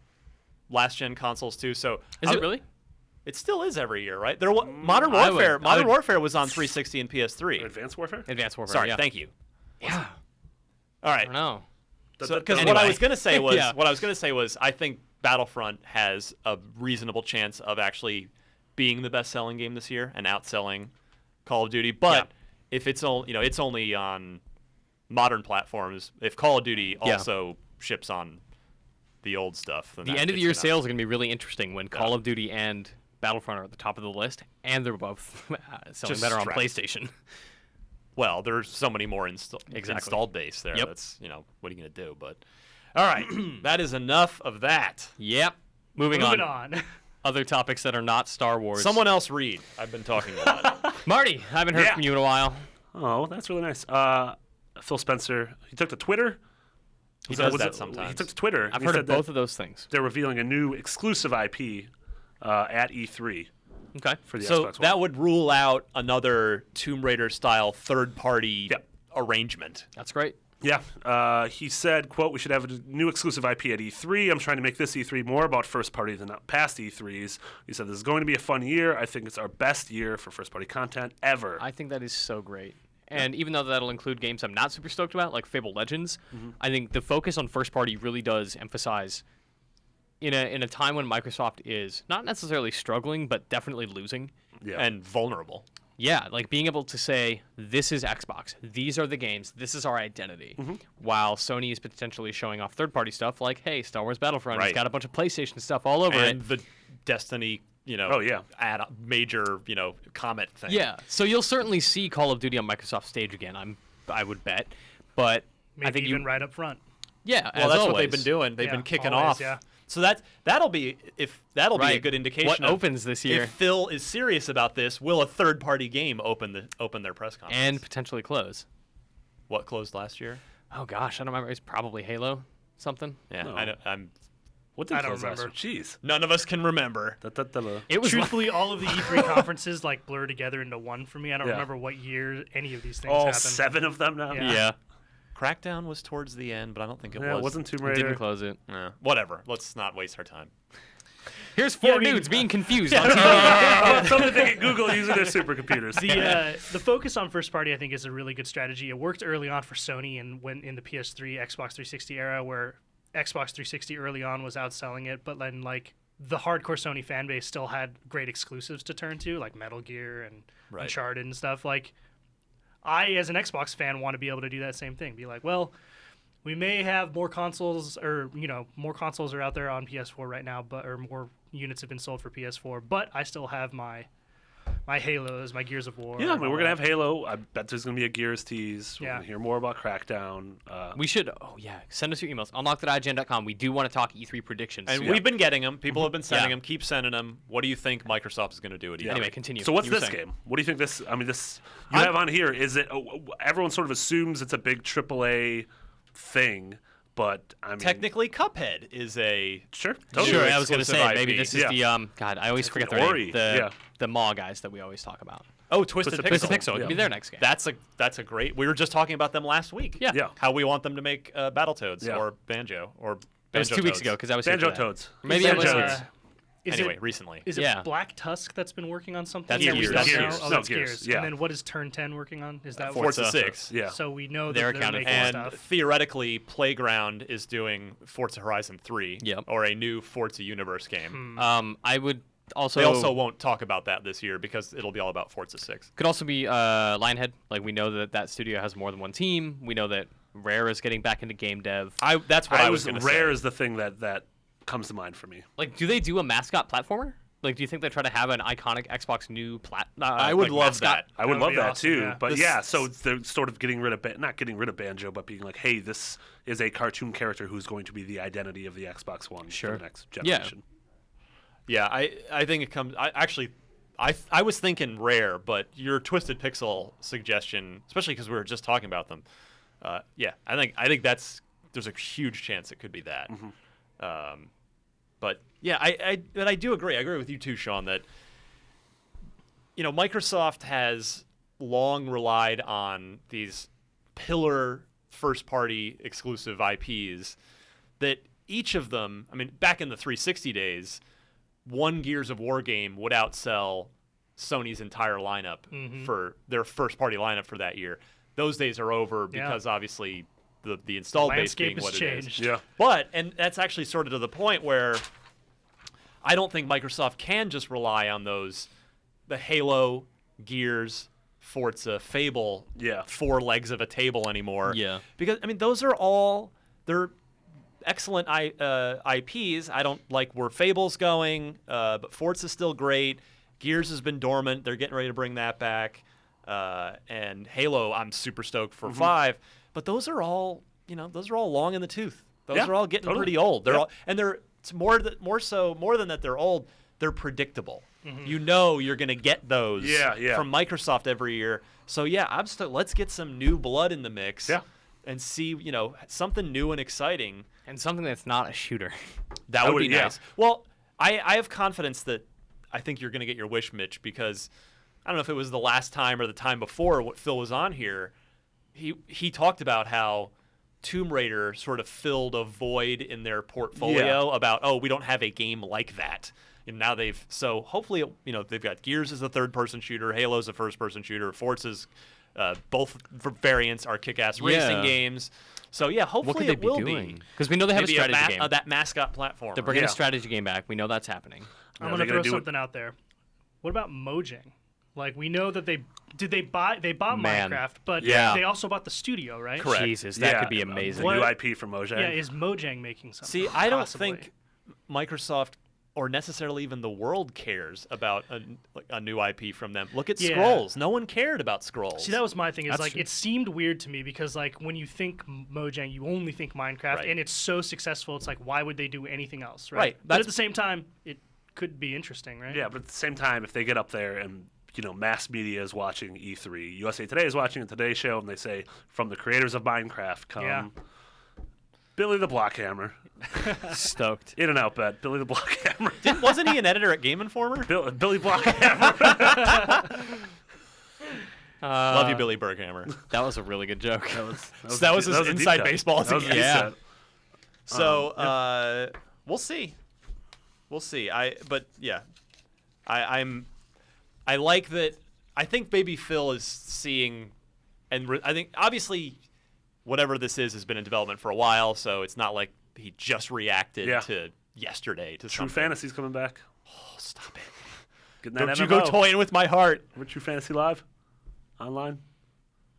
last-gen consoles too, so Is it really? It still is every year, right? Modern I Warfare. would- Warfare was on 360 and PS3. Advanced Warfare? Advanced Warfare. Sorry, yeah. thank you. Yeah. All I right. don't know. Because Anyway. what I was gonna say was, Yeah. I think Battlefront has a reasonable chance of actually being the best-selling game this year and outselling Call of Duty. But if it's only on modern platforms, if Call of Duty also ships on the old stuff, then The end of the year sales are going to be really interesting when Call of Duty and Battlefront are at the top of the list, and they're both selling Just better on strapped. PlayStation. Well, there's so many more Exactly. installed base there. Yep. That's what are you gonna do? But all right, that is enough of that. Yep. Moving Moving on. on. Other topics that are not Star Wars. Someone else read. I've been talking a lot. Marty, I haven't heard Yeah. from you in a while. Oh, that's really nice. Phil Spencer, he took to Twitter. He So does was that it- sometimes. He took to Twitter. I've and he heard said of that both of those things. They're revealing a new exclusive IP at E3 Okay. for the So Xbox One. that would rule out another Tomb Raider style third-party Yep. arrangement. That's great. Yeah, he said, quote, "We should have a new exclusive IP at E3. I'm trying to make this E3 more about first party than past E3s." He said, "This is going to be a fun year. I think it's our best year for first party content ever." I think that is so great. And even though that'll include games I'm not super stoked about, like Fable Legends, I think the focus on first party really does emphasize in a time when Microsoft is not necessarily struggling, but definitely losing. Yeah. And vulnerable. Yeah, like being able to say, this is Xbox, these are the games, this is our identity, while Sony is potentially showing off third-party stuff like, hey, Star Wars Battlefront, it's Right. got a bunch of PlayStation stuff all over it. And the Destiny, add major, comment thing. Yeah, so you'll certainly see Call of Duty on Microsoft stage again, I would bet, but Maybe I think even right up front. Yeah, Well, as that's always. what they've been doing. They've Yeah, been kicking always, off. yeah. So that'll be a Right. good indication. What of opens this year. If Phil is serious about this, will a third-party game open their press conference? And potentially close. What closed last year? Oh gosh, I don't remember. It's probably Halo something. Yeah, No. I'm. What did I don't close last remember. year? Jeez. None of us can remember. It was Truthfully, all of the E3 conferences like blur together into one for me. I don't Yeah. remember what year any of these things All happened. 7 of them now? Yeah. yeah. Crackdown was towards the end, but I don't think it Yeah, was. it wasn't Tomb It Raider. didn't close it. Whatever. Let's not waste our time. Here's four I mean- dudes being confused on TV. Something they get Google using their supercomputers. The focus on first party, I think, is a really good strategy. It worked early on for Sony and when in the PS3, Xbox 360 era, where Xbox 360 early on was outselling it, but then like the hardcore Sony fan base still had great exclusives to turn to, like Metal Gear and Right. Uncharted and stuff. Like, I, as an Xbox fan, want to be able to do that same thing. Be like, well, we may have more consoles, or more consoles are out there on PS4 right now, or more units have been sold for PS4, but I still have my Halos, my Gears of War. Yeah, I and mean, all we're going to that. have Halo. I bet there's going to be a Gears tease. We're Yeah. going to hear more about Crackdown. We should, send us your emails. Unlocked@IGN.com. We do want to talk E3 predictions. And Yeah. we've been getting them. People have been sending Yeah. them. Keep sending them. What do you think Microsoft is going to do at E3? Anyway, continue. So what's You were this saying. game? What do you think this? I mean, this you have on here. Is it? Everyone sort of assumes it's a big AAA thing, but I mean, Technically, Cuphead is a sure, Sure, totally. I was going to say, exclusive maybe IP. this is Yeah. the, God, I always forget their Ori, name. yeah. The Maw guys that we always talk about. Twisted Twisted Pixel. Twisted Pixel. It Yeah. could be their next game. That's a great. We were just talking about them last week. Yeah. Yeah. How we want them to make Battletoads Yeah. or Banjo or That was 2 weeks Banjo-Toads. ago because I was here Banjo for that. Toads. Maybe Is I it, was. Anyway, recently. Is it Yeah. Black Tusk that's been working on something? That's that we Gears. don't Gears. know? Oh, No, that's Gears, Gears. yeah. And then what is Turn 10 working on? Is that Forza what? 6. Yeah. So we know They're that they're accounted making for. And stuff. theoretically, Playground is doing Forza Horizon 3 Yep. or a new Forza Universe game. I would also. They also won't talk about that this year because it'll be all about Forza 6. Could also be Lionhead. Like, we know that studio has more than one team. We know that Rare is getting back into game dev. That's what I was going to say. Rare is the thing that comes to mind for me. Like, do they do a mascot platformer? Like, do you think they try to have an iconic Xbox new I would love mascot? that. I would That would love be that awesome, too. yeah. But This- yeah, so they're sort of getting rid of not getting rid of Banjo, but being like, hey, this is a cartoon character who's going to be the identity of the Xbox One Sure. for the next Yeah. generation. Yeah, I think it comes. I was thinking Rare, but your Twisted Pixel suggestion, especially because we were just talking about them. Yeah, I think there's a huge chance it could be that. But yeah, I do agree. I agree with you too, Sean, that Microsoft has long relied on these pillar first-party exclusive IPs that each of them, I mean, back in the 360 days, one Gears of War game would outsell Sony's entire lineup for their first-party lineup for that year. Those days are over because obviously the installed base Landscape being has what changed. it is. Yeah. But, and that's actually sort of to the point where I don't think Microsoft can just rely on the Halo, Gears, Forza, Fable, Yeah. 4 legs of a table anymore. Yeah. Because, I mean, those are all, they're excellent IPs. I don't like where Fable's going, but Forza's still great. Gears has been dormant. They're getting ready to bring that back. And Halo, I'm super stoked for 5. But those are all, those are all long in the tooth. Those Yeah, are all getting totally. pretty old. They're Yeah. all, and it's more than that they're old. They're predictable. You know you're going to get those Yeah. from Microsoft every year. So yeah, let's get some new blood in the mix. Yeah. And see, something new and exciting. And something that's not a shooter. That would be yeah. nice. Well, I have confidence that I think you're going to get your wish, Mitch, because I don't know if it was the last time or the time before what Phil was on here. He talked about how Tomb Raider sort of filled a void in their portfolio about, we don't have a game like that. And now hopefully, they've got Gears as a third-person shooter, Halo's a first-person shooter, Forza's Both variants are kick-ass racing Yeah. games. So yeah, What hopefully could they it be will doing? be. Because we know they have Maybe a strategy game. that mascot platform. They're bringing Yeah. a strategy game back. We know that's happening. I'm Are gonna they gonna throw do it- something out there. What about Mojang? Like we know that they bought Man. Minecraft, but Yeah. they also bought the studio, right? Correct. Jesus, that Yeah, could be the amazing. What- new IP from Mojang. Yeah, is Mojang making something? See, I don't Possibly. think Microsoft or necessarily even the world cares about a new IP from them. Look at Yeah. Scrolls. No one cared about Scrolls. See, that was my thing. Is That's like true. it seemed weird to me because like when you think Mojang, you only think Minecraft, Right. and it's so successful. It's like why would they do anything else, right? Right, But that's- at the same time, it could be interesting, right? Yeah, but at the same time, if they get up there and mass media is watching E3, USA Today is watching a Today Show, and they say from the creators of Minecraft come Yeah. Billy the Blockhammer, Stoked. In and Out Bet, Billy the Blockhammer, Wasn't he an editor at Game Informer? Billy Blockhammer. Love you, Billy Berghammer. That was a really good joke. That was his a deep inside cut. baseball as That a was a kid. deep Yeah. cut. So we'll see. We'll see. I like that. I think Baby Phil is seeing, and I think obviously whatever this is has been in development for a while, so it's not like he just reacted Yeah. to yesterday to True something. Fantasy's coming back. Oh, stop it! Getting that Don't you go MMO. toying with my heart. Remember True Fantasy Live online?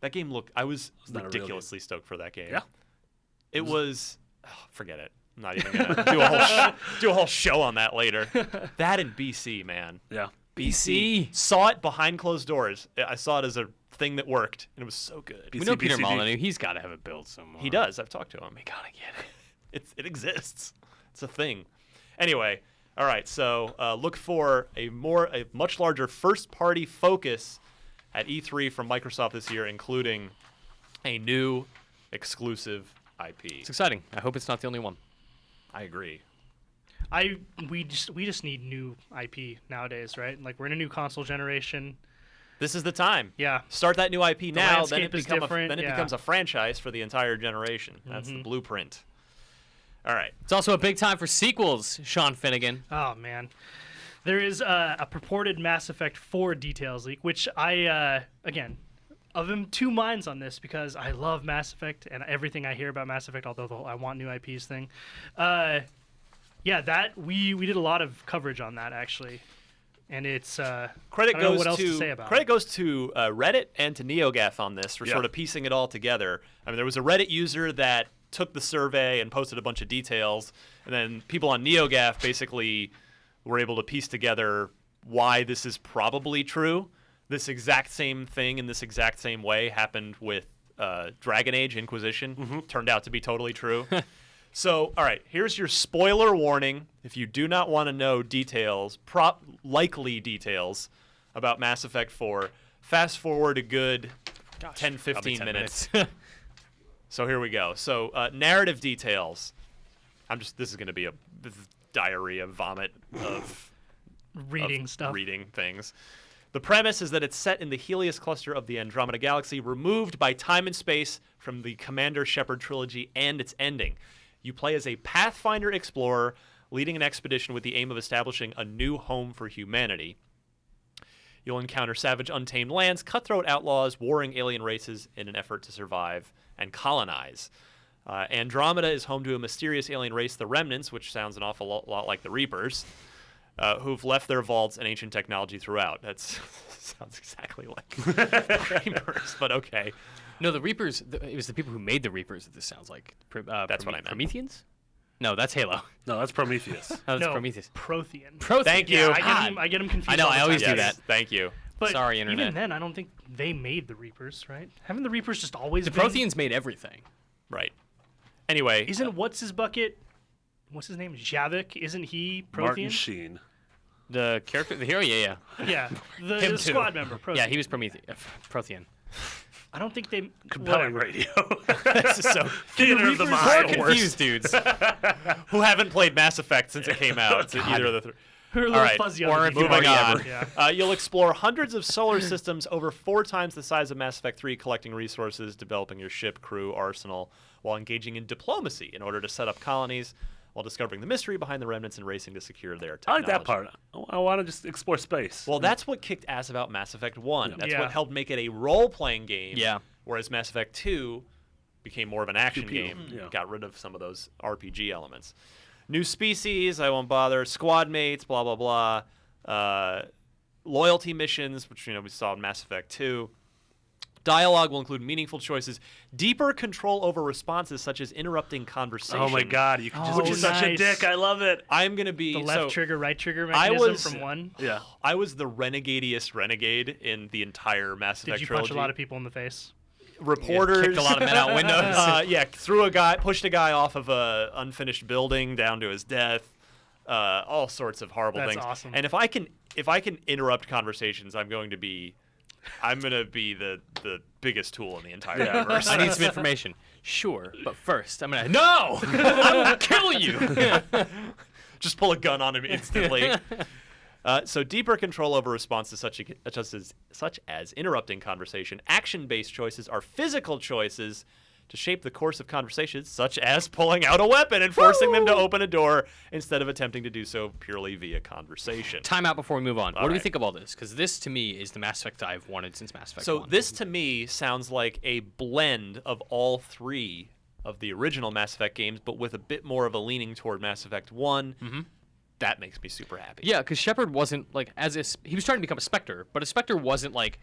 That game looked. I was not a real ridiculously stoked for that game. Yeah. It was. Forget it. I'm not even gonna do a whole show on that later. That in BC, man. Yeah. BC. Saw it behind closed doors. I saw it as a thing that worked, and it was so good. We know Peter BCD. Molyneux. He's got to have it built somewhere. He does. I've talked to him. We gotta get it. It exists. It's a thing. Anyway, all right. So look for a much larger first-party focus at E3 from Microsoft this year, including a new exclusive IP. It's exciting. I hope it's not the only one. I agree. We just need new IP nowadays, right? Like we're in a new console generation. This is the time. Yeah. Start that new IP now, then it, landscape is then it different, becomes a franchise for the entire generation. That's the blueprint. All right. It's also a big time for sequels, Sean Finnegan. Oh man, there is a purported Mass Effect 4 details leak, which I again, I'm two minds on this because I love Mass Effect and everything I hear about Mass Effect. Although the whole I want new IPs thing, yeah, that we did a lot of coverage on that actually, and it's Credit I don't know goes what else to to say about credit it. goes to Reddit and to NeoGAF on this for Yeah. sort of piecing it all together. I mean, there was a Reddit user that took the survey and posted a bunch of details, and then people on NeoGAF basically were able to piece together why this is probably true. This exact same thing in this exact same way happened with Dragon Age Inquisition. Turned out to be totally true. So, all right, here's your spoiler warning. If you do not want to know details, likely details about Mass Effect 4, fast forward a good 10, 15 10 minutes. So here we go. So narrative details. This is going to be a diarrhea vomit of reading of stuff. reading things. The premise is that it's set in the Helios cluster of the Andromeda Galaxy, removed by time and space from the Commander Shepard trilogy and its ending. You play as a Pathfinder explorer leading an expedition with the aim of establishing a new home for humanity. You'll encounter savage, untamed lands, cutthroat outlaws, warring alien races in an effort to survive and colonize. Andromeda is home to a mysterious alien race, the Remnants, which sounds an awful lot like the Reapers, who've left their vaults and ancient technology throughout. That sounds exactly like Reapers, but okay. No, the Reapers. It was the people who made the Reapers that this sounds like. That's what I meant. Prometheans? No, that's Halo. No, that's Prometheus. Oh, that's No, Prometheus. Prothean. Thank you. Yeah, I get them confused. I know, all the I always time. do Yes, that. thank you. But Sorry, Internet. even then, I don't think they made the Reapers, right? Haven't the Reapers just always The been? Protheans made everything. Right. Anyway. Isn't what's his bucket? What's his name? Javik? Isn't he Martin Prothean? Sheen. The character, the hero, yeah. Yeah, the Him too. squad member. Prothean. Yeah, he was Prometheus. Prothean. I don't think they. Compelling whatever. radio. This is so Theater of the Reapers mind. are Confused dudes. who haven't played Mass Effect since it came out. So either of the three. We're a All little right, fuzzy on Warren, the moving details. on. Yeah. You'll explore hundreds of solar systems over 4 times the size of Mass Effect 3, collecting resources, developing your ship, crew, arsenal, while engaging in diplomacy in order to set up colonies. while discovering the mystery behind the remnants and racing to secure their I technology. like that part. I want to just explore space. Well, that's what kicked ass about Mass Effect 1. That's Yeah. what helped make it a role-playing game. Yeah. Whereas Mass Effect 2 became more of an action Pew-pew. game. Yeah. Got rid of some of those RPG elements. New species, I won't bother. Squad mates, blah, blah, blah. Loyalty missions, which we saw in Mass Effect 2. Dialogue will include meaningful choices, deeper control over responses such as interrupting conversation. Oh my god, you can just be such a nice. dick. I love it. I'm going to be The left so, trigger, right trigger I mechanism was- from 1. Yeah. I was the renegadiest renegade in the entire Mass Effect Did you trilogy. punch a lot of people in the face? Reporters Kicked a lot of men out windows. yeah, pushed a guy off of a unfinished building down to his death. All sorts of horrible That's things. awesome. And if I can interrupt conversations, I'm going to be the biggest tool in the entire universe. I need some information. Sure, but first I'm gonna I'm gonna kill you. Just pull a gun on him instantly. So deeper control over responses such as interrupting conversation. Action-based choices are physical choices to shape the course of conversations, such as pulling out a weapon and forcing them to open a door instead of attempting to do so purely via conversation. Time out before we move on. What do we right. think of all this? Because this to me is the Mass Effect I've wanted since Mass Effect So 1. this to me sounds like a blend of all three of the original Mass Effect games, but with a bit more of a leaning toward Mass Effect 1. Mm-hmm. That makes me super happy. Yeah, because Shepard wasn't like he was trying to become a Spectre, but a Spectre wasn't like,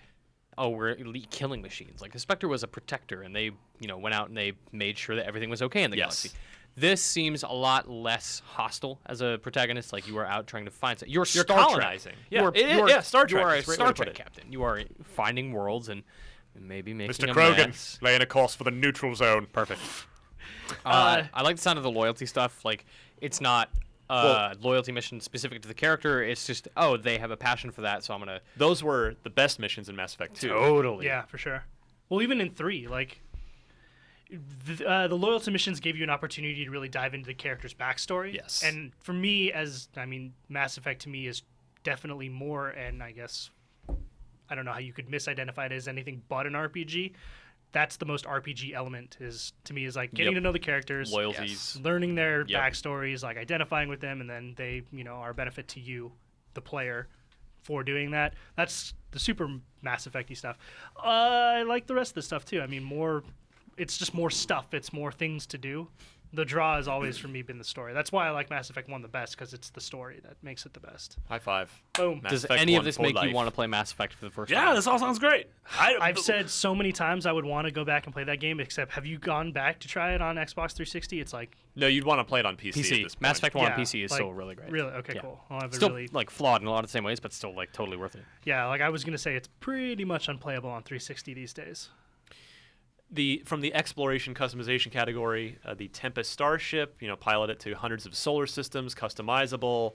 oh, we're elite killing machines. Like a Spectre was a protector, and they went out and they made sure that everything was okay in the Yes. galaxy. This seems a lot less hostile as a protagonist. Like you are out trying to find something. You're Star colonizing. Trek. Yeah, You are, it is- you are, yeah, Star Trek. You are a That's a great way Star to put Trek it. captain. You are finding worlds and maybe making Mr. a Krogan, mess. laying a course for the neutral zone. Perfect. I like the sound of the loyalty stuff. Like it's not loyalty mission specific to the character. It's just they have a passion for that, so I'm gonna. Those were the best missions in Mass Effect 2. Totally. Yeah, for sure. Well, even in 3, like the loyalty missions gave you an opportunity to really dive into the character's backstory. Yes. And for me, Mass Effect to me is definitely more, and I guess I don't know how you could misidentify it as anything but an RPG. That's the most RPG element is like getting Yep. to know the characters, Loyalties. learning their Yep. backstories, like identifying with them, and then they are a benefit to you, the player, for doing that. That's the super Mass Effect-y stuff. I like the rest of the stuff too. I mean, it's just more stuff. It's more things to do. The draw has always for me been the story. That's why I like Mass Effect 1 the best, because it's the story that makes it the best. High five. Boom. Mass Does Effect any of 1 this for make life. you want to play Mass Effect for the first Yeah, time? this all sounds great. I've said so many times I would want to go back and play that game, except have you gone back to try it on Xbox 360? It's like, No, you'd want to play it on PC. At PC. this Mass point. Effect 1 on yeah, PC is like, still really great. Really? Okay, Yeah. cool. I'll have Still really, like flawed in a lot of the same ways, but still like totally worth it. yeah, like I was going to say it's pretty much unplayable on 360 these days. From the exploration customization category, the Tempest starship, pilot it to hundreds of solar systems, customizable.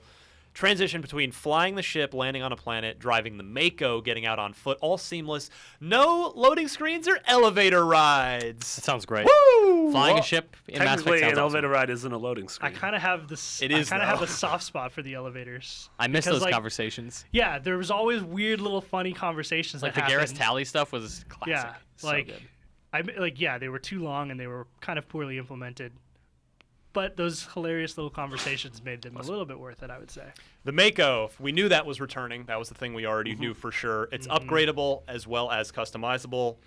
Transition between flying the ship, landing on a planet, driving the Mako, getting out on foot, all seamless. No loading screens or elevator rides. That sounds great. Woo! Flying Well, a ship in Mass Effect Technically, sounds an elevator awesome. ride isn't a loading I screen. kind of have this. It is, I kind of have though. a soft spot for the elevators. I miss Because, those like, conversations. Yeah, there was always weird little funny conversations Like that the Garrus happened. Tally stuff was classic. Yeah, So like good. they were too long and they were kind of poorly implemented. But those hilarious little conversations made them a little bit worth it, I would say. The Mako, we knew that was returning. That was the thing we already knew for sure. It's upgradable as well as customizable.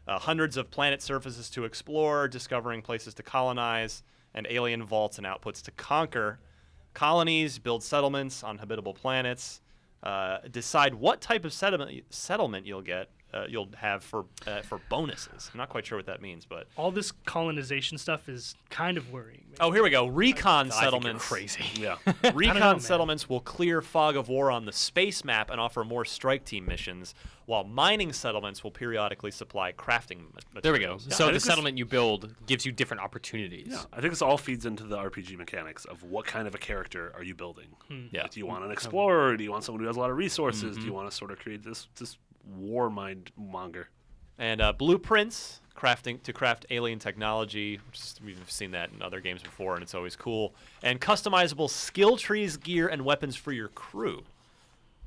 Hundreds of planet surfaces to explore, discovering places to colonize, and alien vaults and outputs to conquer. Colonies, build settlements on habitable planets. Decide what type of settlement you'll get. You'll have for bonuses. I'm not quite sure what that means, but All this colonization stuff is kind of worrying me. oh, here we go. Recon I think you're settlements. crazy. Yeah. Recon man. settlements will clear fog of war on the space map and offer more strike team missions, while mining settlements will periodically supply crafting materials. There we go. I So think the this- settlement you build gives you different opportunities. Yeah, I think this all feeds into the RPG mechanics of what kind of a character are you building. Yeah. Like, do you want an explorer? Do you want someone who has a lot of resources? Do you want to sort of create this war mind monger? And blueprints to craft alien technology. We've seen that in other games before, and it's always cool. And customizable skill trees, gear, and weapons for your crew.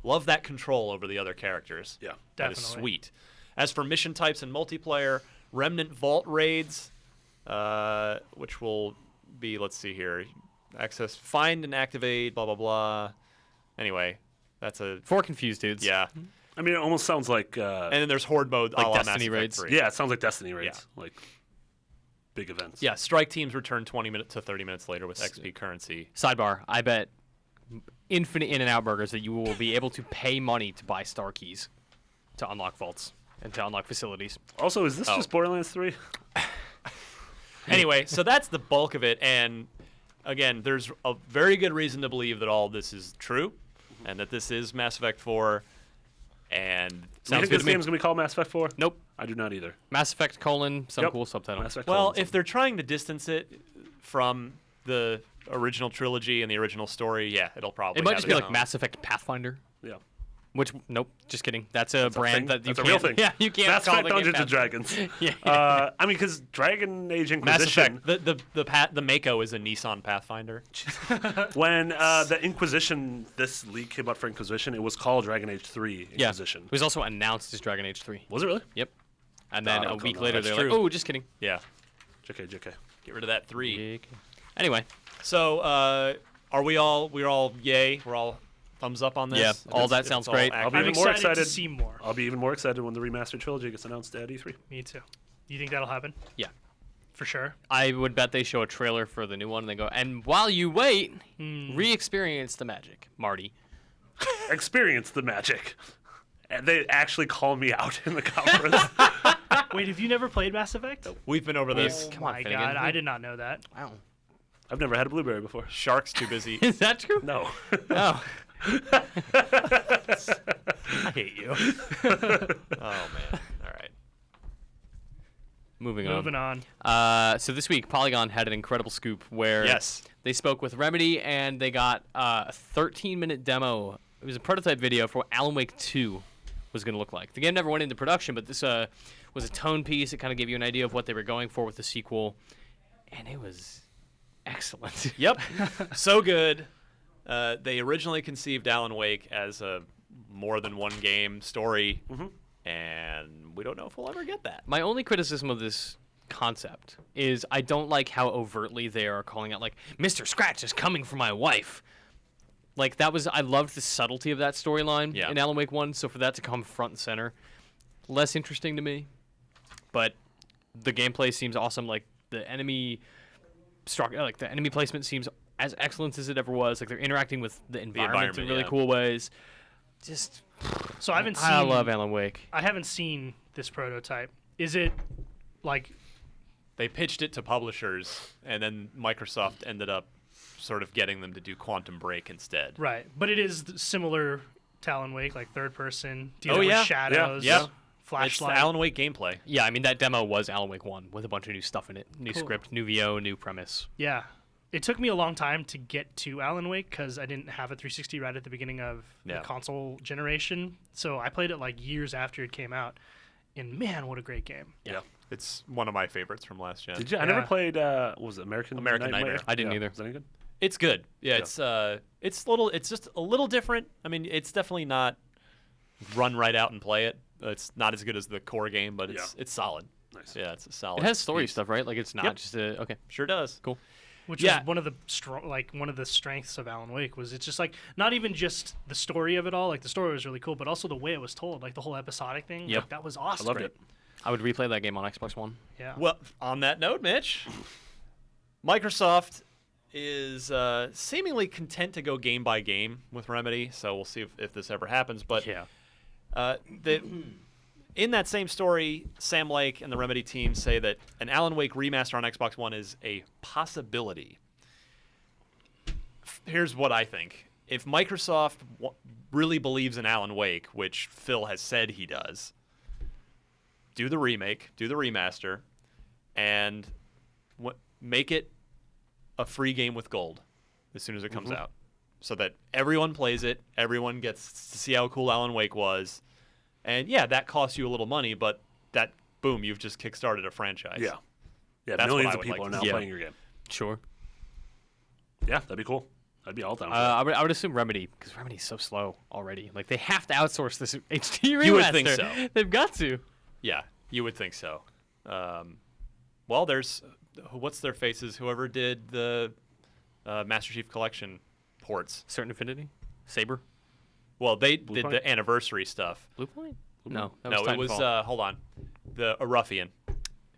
Love that control over the other characters. Yeah, That is definitely. sweet. As for mission types and multiplayer, Remnant Vault raids, which will be, let's see here, access, find and activate, blah blah blah. Anyway, that's a 4 confused dudes. yeah. I mean, it almost sounds like And then there's horde mode, Like a la Destiny Mass Effect raids. 3. yeah, it sounds like Destiny raids, like big events. Yeah, strike teams return 20 minutes to 30 minutes later with XP currency. Sidebar: I bet infinite In-N-Out burgers that you will be able to pay money to buy star keys to unlock vaults and to unlock facilities. Also, is this just Borderlands 3? Anyway, so that's the bulk of it, and again, there's a very good reason to believe that all this is true, and that this is Mass Effect 4. And Do you sounds think good this to me. game's gonna be called Mass Effect 4? Nope. I do not either. Mass Effect : some Yep. cool subtitle. Mass Effect Well, colon if they're trying to distance it from the original trilogy and the original story, yeah, it'll probably. It might have just be its like own. Mass Effect Pathfinder. yeah. Which, nope, just kidding. That's a brand thing? that you That's a can't. real thing. Yeah, you can't Mass call Effect the game Dungeons and Pathfinder. Dragons. Yeah. I mean, because Dragon Age Mass Inquisition. Effect. The Mako is a Nissan Pathfinder. When the Inquisition, this league came out for Inquisition, it was called Dragon Age 3 Yeah. Inquisition. It was also announced as Dragon Age 3. Was it really? Yep. And then I a don't week know. later, That's they're like, true. oh, just kidding. Yeah. JK, JK. Get rid of that 3. Anyway, So, are we're all yay? We're all thumbs up on this? Yeah, If all it's- that if sounds it's all great. accurate? I'll be I'm even more excited to excited. see more. I'll be even more excited when the remastered trilogy gets announced at E3. Me too. You think that'll happen? yeah. For sure. I would bet they show a trailer for the new one and they go, and while you wait, re-experience the magic, Marty. Experience the magic. And they actually call me out in the conference. Wait, have you never played Mass Effect? We've been over this. Oh Come on, my Finnegan. god, I did not know that. Wow. I've never had a blueberry before. Shark's too busy. Is that true? No. Oh. I hate you. Oh man. All right. Moving on. Moving on. So this week, Polygon had an incredible scoop where Yes. they spoke with Remedy and they got a 13-minute demo. It was a prototype video for what Alan Wake 2 was going to look like. The game never went into production, but this was a tone piece. It kind of gave you an idea of what they were going for with the sequel, and it was excellent. Yep. So good. They originally conceived Alan Wake as a more than one game story, and we don't know if we'll ever get that. My only criticism of this concept is I don't like how overtly they are calling out, like, Mr. Scratch is coming for my wife. Like, I loved the subtlety of that storyline Yeah. in Alan Wake 1, so for that to come front and center, less interesting to me. But the gameplay seems awesome. Like, the enemy placement seems as excellent as it ever was. Like, they're interacting with the environment in environment, really yeah. cool ways. Just, So I haven't seen. I love Alan Wake. I haven't seen this prototype. Is it like? They pitched it to publishers, and then Microsoft ended up sort of getting them to do Quantum Break instead. Right, but it is similar to Alan Wake, like third person, Oh, dealing yeah. with shadows, Yeah. It's the flashlight. Alan Wake gameplay. Yeah, I mean, that demo was Alan Wake 1 with a bunch of new stuff in it. New Cool. script, new VO, new premise. Yeah. It took me a long time to get to Alan Wake because I didn't have a 360 right at the beginning of Yeah. the console generation. So I played it like years after it came out. And man, what a great game. Yeah. It's one of my favorites from last gen. Did you? I never Yeah. played. What was it? American Nightmare. I didn't either. Is that any good? It's good. Yeah, it's just a little different. I mean, it's definitely not run right out and play it. It's not as good as the core game, but it's solid. Nice. Yeah, it's a solid. It has story piece. stuff, right? Like, it's not Yep. just a... Okay, Sure does. cool. Which Yeah. was one of the one of the strengths of Alan Wake was it's just like not even just the story of it all. Like the story was really cool, but also the way it was told. Like the whole episodic thing. Yep. Like, that was awesome. I loved it. I would replay that game on Xbox One. Yeah. Well, on that note, Mitch, Microsoft is seemingly content to go game by game with Remedy, so we'll see if this ever happens. But in that same story, Sam Lake and the Remedy team say that an Alan Wake remaster on Xbox One is a possibility. Here's what I think. If Microsoft really believes in Alan Wake, which Phil has said he does, do the remake, do the remaster, and make it a free game with gold as soon as it comes out, so that everyone plays it, everyone gets to see how cool Alan Wake was, and yeah, that costs you a little money, but that boom, you've just kickstarted a franchise. Yeah. Yeah. That's Millions what I of would people like are to now see. playing your game. Sure. Yeah, that'd be cool. I'd be all down. For I would assume Remedy, because Remedy's so slow already. Like, they have to outsource this HD remaster. You would think so. They've got to. Yeah, you would think so. Well, there's what's their faces? Whoever did the Master Chief Collection ports. Certain Affinity, Saber, Well, they Blue did Point? the anniversary stuff. Blue Point. No, that No, was it was Titanfall. hold on, a Ruffian.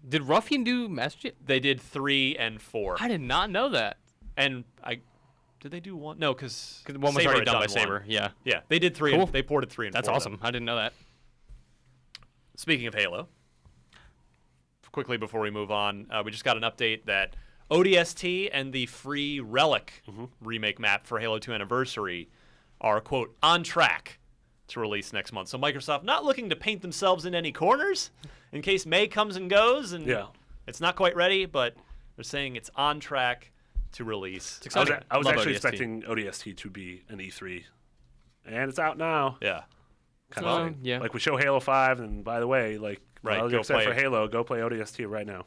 Did Ruffian do Master Chief? They did 3 and 4, I did not know that. and did they do 1? No, because Because one was already done by Saber. Yeah, Yeah, they did 3. Cool. They ported 3 and 4. that's awesome. I didn't know that. Speaking of Halo, quickly before we move on, we just got an update that ODST and the free Relic remake map for Halo 2 Anniversary are, quote, on track to release next month. So Microsoft not looking to paint themselves in any corners in case May comes and goes and it's not quite ready, but they're saying it's on track to release. It's I was, exciting. I was Love actually ODST. expecting ODST to be an E3, and it's out now. Yeah. Kind Well, of thing. yeah. Like we show Halo 5, and by the way, like Right, while go you're excited play for it. Halo, go play ODST right now.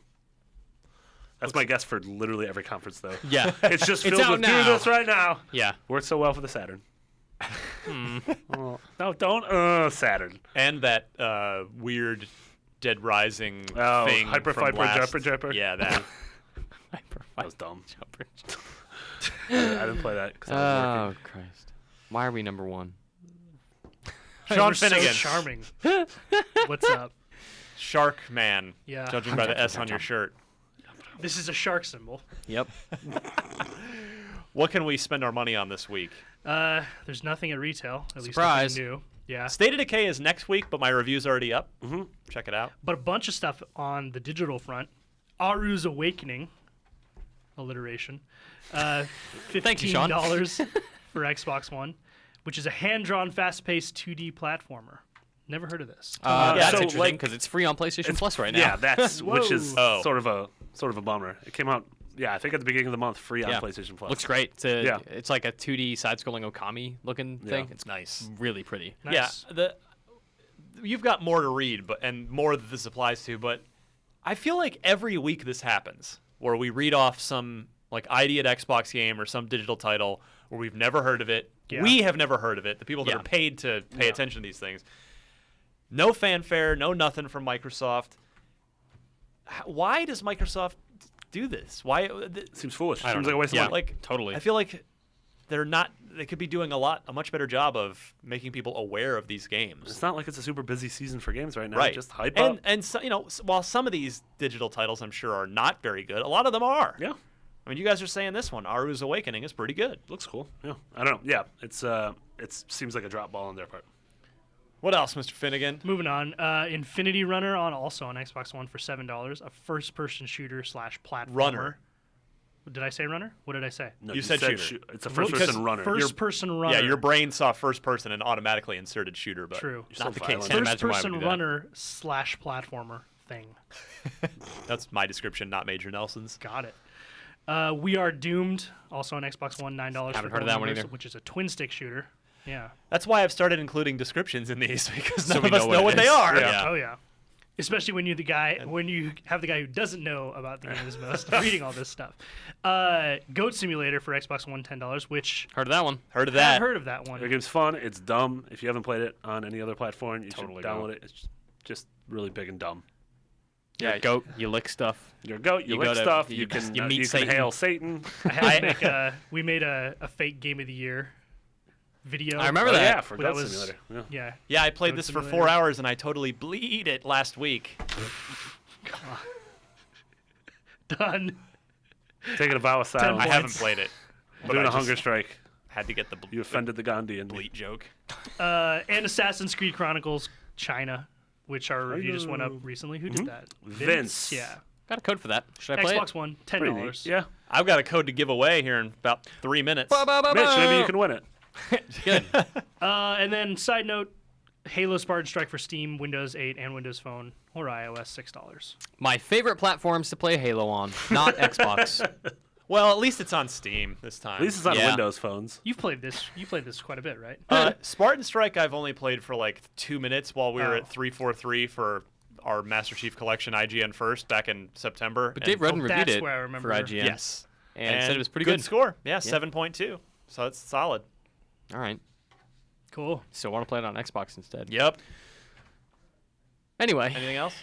That's my guess for literally every conference, though. Yeah, It's just It's filled out with now. do this right now. yeah. Worked so well for the Saturn. Oh, no, don't Saturn. And that weird Dead Rising Oh, thing Hyper from Viper last... Jumper. Yeah, that. That was dumb. Jumper. I didn't play that because I was working. Oh Christ! Why are we number 1? Sean We're so Finnegan. charming. What's up? Shark Man, Yeah. judging by the S on your shirt. This is a shark symbol. Yep. What can we spend our money on this week? There's nothing at retail. At Surprise. least nothing new. Yeah. State of Decay is next week, but my review's already up. Mhm. Check it out. But a bunch of stuff on the digital front. Aru's Awakening, alliteration, Thank you, Sean. $15 for Xbox One, which is a hand-drawn, fast-paced 2D platformer. Never heard of this. Yeah, That's so, interesting like, because it's free on PlayStation Plus right now. Yeah, that's which is Whoa. sort of a bummer. It came out, I think at the beginning of the month, free on Yeah. PlayStation Plus. Looks great. Yeah. It's like a 2D side-scrolling Okami looking thing. Yeah. It's Nice. really pretty. Nice. Yeah, you've got more to read, and more that this applies to. But I feel like every week this happens, where we read off some like ID at Xbox game or some digital title where we've never heard of it. Yeah. We have never heard of it. The people that Yeah. are paid to pay attention to these things. No fanfare, no nothing from Microsoft. Why does Microsoft do this? Why? Seems foolish. I don't Seems like a know. waste Yeah. of money. Like Totally. I feel like they're not. They could be doing a much better job of making people aware of these games. It's not like it's a super busy season for games right now. Right. Just hype up. And so, while some of these digital titles I'm sure are not very good, a lot of them are. Yeah. I mean, you guys are saying this one, Aru's Awakening, is pretty good. Looks cool. Yeah. I don't know. Yeah. It seems like a drop ball on their part. What else, Mr. Finnegan? Moving on, Infinity Runner also on Xbox One for $7, a first-person shooter / platformer. Runner. Did I say runner? What did I say? No, You said shooter. It's a Because first-person runner. First-person runner. Yeah, your brain saw first person and automatically inserted shooter, but True. You're so not the case. violent. Can't imagine why we First-person do that. runner / platformer thing. That's my description, not Major Nelson's. Got it. We Are Doomed, also on Xbox One, $9 Haven't for heard of that gold one members, either. which is a twin-stick shooter. Yeah. That's why I've started including descriptions in these because So none we of us know what know it what they is. are. Yeah. Oh yeah. Especially when you have the guy who doesn't know about the game as most reading all this stuff. Goat Simulator for Xbox One, $10, which Heard of that one? Heard of I've that? heard of that one. The game's fun. It's dumb. If you haven't played it on any other platform, you Totally should download it. It's just really big and dumb. Yeah. Goat. You lick stuff. You're a goat. You, You lick go to- stuff. you You just- can you meet you Satan. can hail Satan. We made a fake Game of the Year video. I remember Oh, that. yeah, for Well, that Goat was- Simulator. Yeah. Yeah. Yeah, I played Goat this for Simulator. 4 hours and I totally bleed it last week. Done. Taking a vow of silence. I haven't points. played it. But Doing I a hunger just strike. had to get the You offended the Gandhi and bleat joke. And Assassin's Creed Chronicles China, which our review just went up recently. Who did that? Vince. Yeah. Got a code for that. Should I play Xbox it? One, Pretty $10. neat. Yeah. I've got a code to give away here in about 3 minutes. Mitch, maybe you can win it. Good. And then, side note, Halo Spartan Strike for Steam, Windows 8, and Windows Phone or iOS, $6. My favorite platforms to play Halo on, not Xbox. Well, at least it's on Steam this time. At least it's on Yeah. Windows phones. You played this quite a bit, right? Spartan Strike I've only played for like 2 minutes while we were Oh. at 343 for our Master Chief Collection IGN first back in September. But And- Dave Rudden reviewed that's it where I remember. for IGN. Yes. And said it was pretty good. good. Score. Yeah, 7.2. So it's solid. All right. Cool. So I want to play it on Xbox instead. Yep. Anyway. Anything else?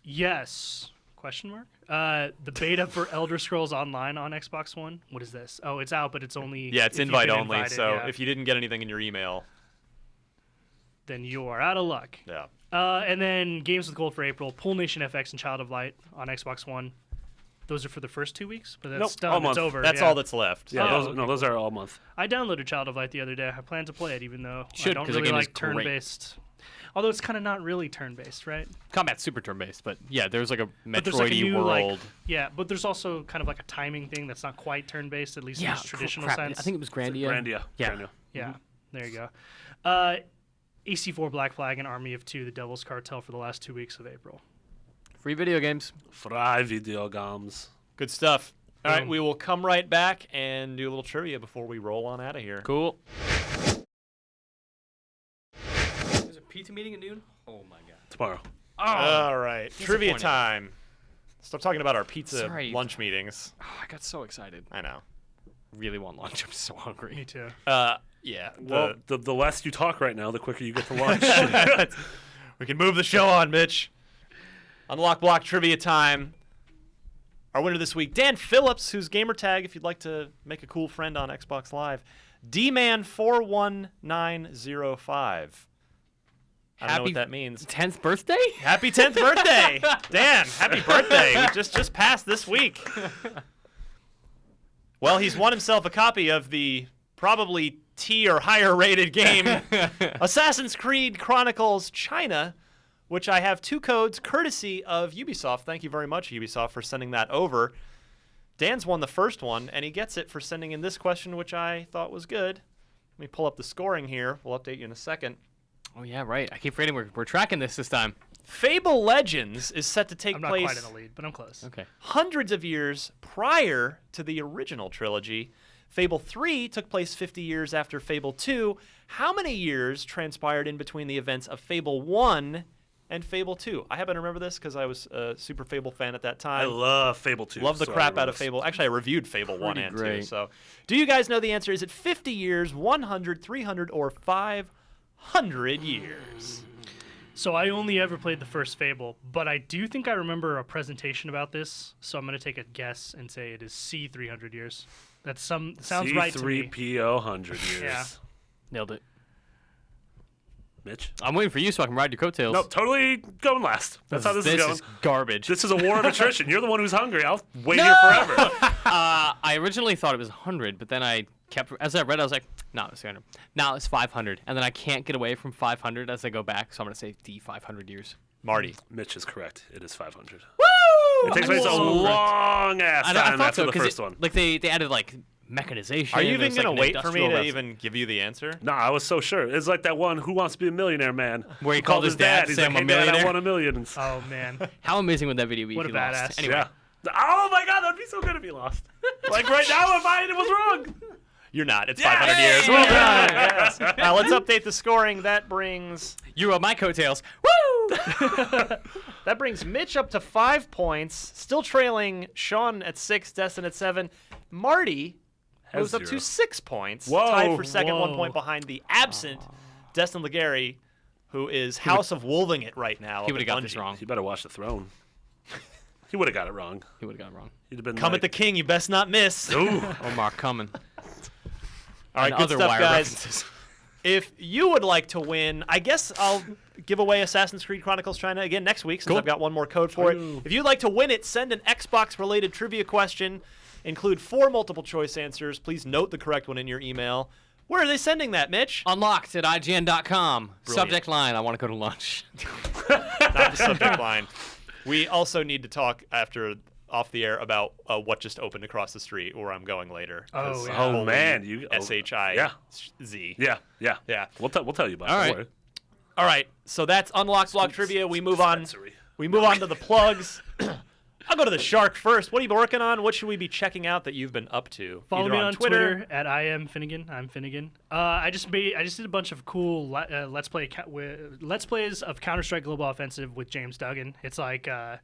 Yes. Question mark? The beta for Elder Scrolls Online on Xbox One. What is this? Oh, it's out, but it's only Yeah, it's if you've invite been only. invited, So yeah. if you didn't get anything in your email, Then you are out of luck. yeah. And then games with gold for April, Pool Nation FX and Child of Light on Xbox One. Those are for the first 2 weeks, but that's Nope, done. all It's month. over. That's yeah. all that's left. Yeah, Oh, those, no, those are all month. I downloaded Child of Light the other day. I plan to play it, even though I Should, don't 'cause the really game is like great. turn-based. Although it's kind of not really turn-based, right? Combat's super turn-based, but yeah, there's like a But there's like a Metroid new world. yeah, but there's also kind of like a timing thing that's not quite turn-based, at least in its traditional crap. sense. I think it was Grandia. Grandia. Yeah. Grandia. Yeah, there you go. AC4 Black Flag and Army of Two, the Devil's Cartel for the last 2 weeks of April. Free video games. Fry video games. Good stuff. All right, Boom. we will come right back and do a little trivia before we roll on out of here. Cool. There's a pizza meeting at noon? Oh my god. Tomorrow. All right, trivia Disappointing. time. Stop talking about our pizza Sorry. lunch meetings. Oh, I got so excited. I know. Really want lunch. I'm so hungry. Me too. Yeah. Well, the less you talk right now, the quicker you get to lunch. We can move the show on, Mitch. Unlock block trivia time. Our winner this week, Dan Phillips, whose gamer tag, if you'd like to make a cool friend on Xbox Live, DMan41905. I don't know what that means. 10th birthday? Happy 10th birthday, Dan! Happy birthday! We just passed this week. Well, he's won himself a copy of the probably T or higher rated game, Assassin's Creed Chronicles China, which I have 2 codes courtesy of Ubisoft. Thank you very much, Ubisoft, for sending that over. Dan's won the first one, and he gets it for sending in this question, which I thought was good. Let me pull up the scoring here. We'll update you in a second. Oh yeah, right. I keep forgetting we're tracking this time. Fable Legends is set to take I'm not place quite in the lead, but I'm close. Okay. hundreds of years prior to the original trilogy. Fable 3 took place 50 years after Fable 2. How many years transpired in between the events of Fable 1 and Fable 2? I happen to remember this because I was a super Fable fan at that I time. love Fable 2. Love the so I crap remember out of this. Fable. Actually, I reviewed Fable 1 Pretty and 2. great. So, do you guys know the answer? Is it 50 years, 100, 300, or 500 years? So I only ever played the first Fable, but I do think I remember a presentation about this. So I'm going to take a guess and say it is C 300 years. That sounds right to me. C3PO 100 years. Yeah. Nailed it. Mitch? I'm waiting for you so I can ride your coattails. Nope, totally going last. That's how this is going. Garbage. This is a war of attrition. You're the one who's hungry. I'll wait here forever. I originally thought it was 100, but then I kept, as I read, I was like, no, it's 300. Now it's 500, and then I can't get away from 500 as I go back, so I'm gonna say D 500 years. Marty. Mitch is correct. It is 500. Woo! It takes place a long ass I time thought after so the 'cause first one. Like they added like mechanization. Are you even there's, like, going to an wait for me industrial to rev- even give you the answer? Nah, I was so sure. It's like that one Who Wants to Be a Millionaire man. Where he called his dad to He's say, like, "I'm a hey, Dad, I millionaire." want a million. And Oh man. How amazing would that video be What if a you lost? badass. Anyway, yeah. Oh my god, that'd be so good if he lost. Like right now, if I was wrong. You're not. It's Yeah! 500 years. Well done. Yes. Now let's update the scoring. That brings you rode my coattails. Woo! that brings Mitch up to 5 points, still trailing Sean at 6, Destin at 7. Marty moves up 0. to 6 points, Whoa. tied for second, 1 Whoa. point behind the absent Destin Legary, who is House of Wolving it right now. He up would have at got this Bungie. wrong. He better watch the throne. He would have got it wrong. He would have got it wrong. He'd have been Come like, at the king, you best not miss. Ooh. Omar coming. All right, And good other stuff, wire guys. references. If you would like to win, I guess I'll give away Assassin's Creed Chronicles China again next week since Cool. I've got one more code for it. Ooh. If you'd like to win it, send an Xbox-related trivia question. Include 4 multiple-choice answers. Please note the correct one in your email. Where are they sending that, Mitch? Unlocked at IGN.com. Brilliant. Subject line: I want to go to lunch. Not the subject line. We also need to talk off the air about what just opened across the street where I'm going later. Oh, 'Cause yeah. Oh holy man, you SHI Yeah, Z. yeah. Yeah. We'll tell you about it. All Don't right. worry. All right, so that's Unlocked Block Trivia. We move on. Dispensory. We move on to the plugs. I'll go to the Shark first. What have you been working on? What should we be checking out that you've been up to? Follow Either me on Twitter at I am Finnegan. I'm Finnegan. I just did a bunch of cool let's plays of Counter-Strike Global Offensive with James Duggan. It's like how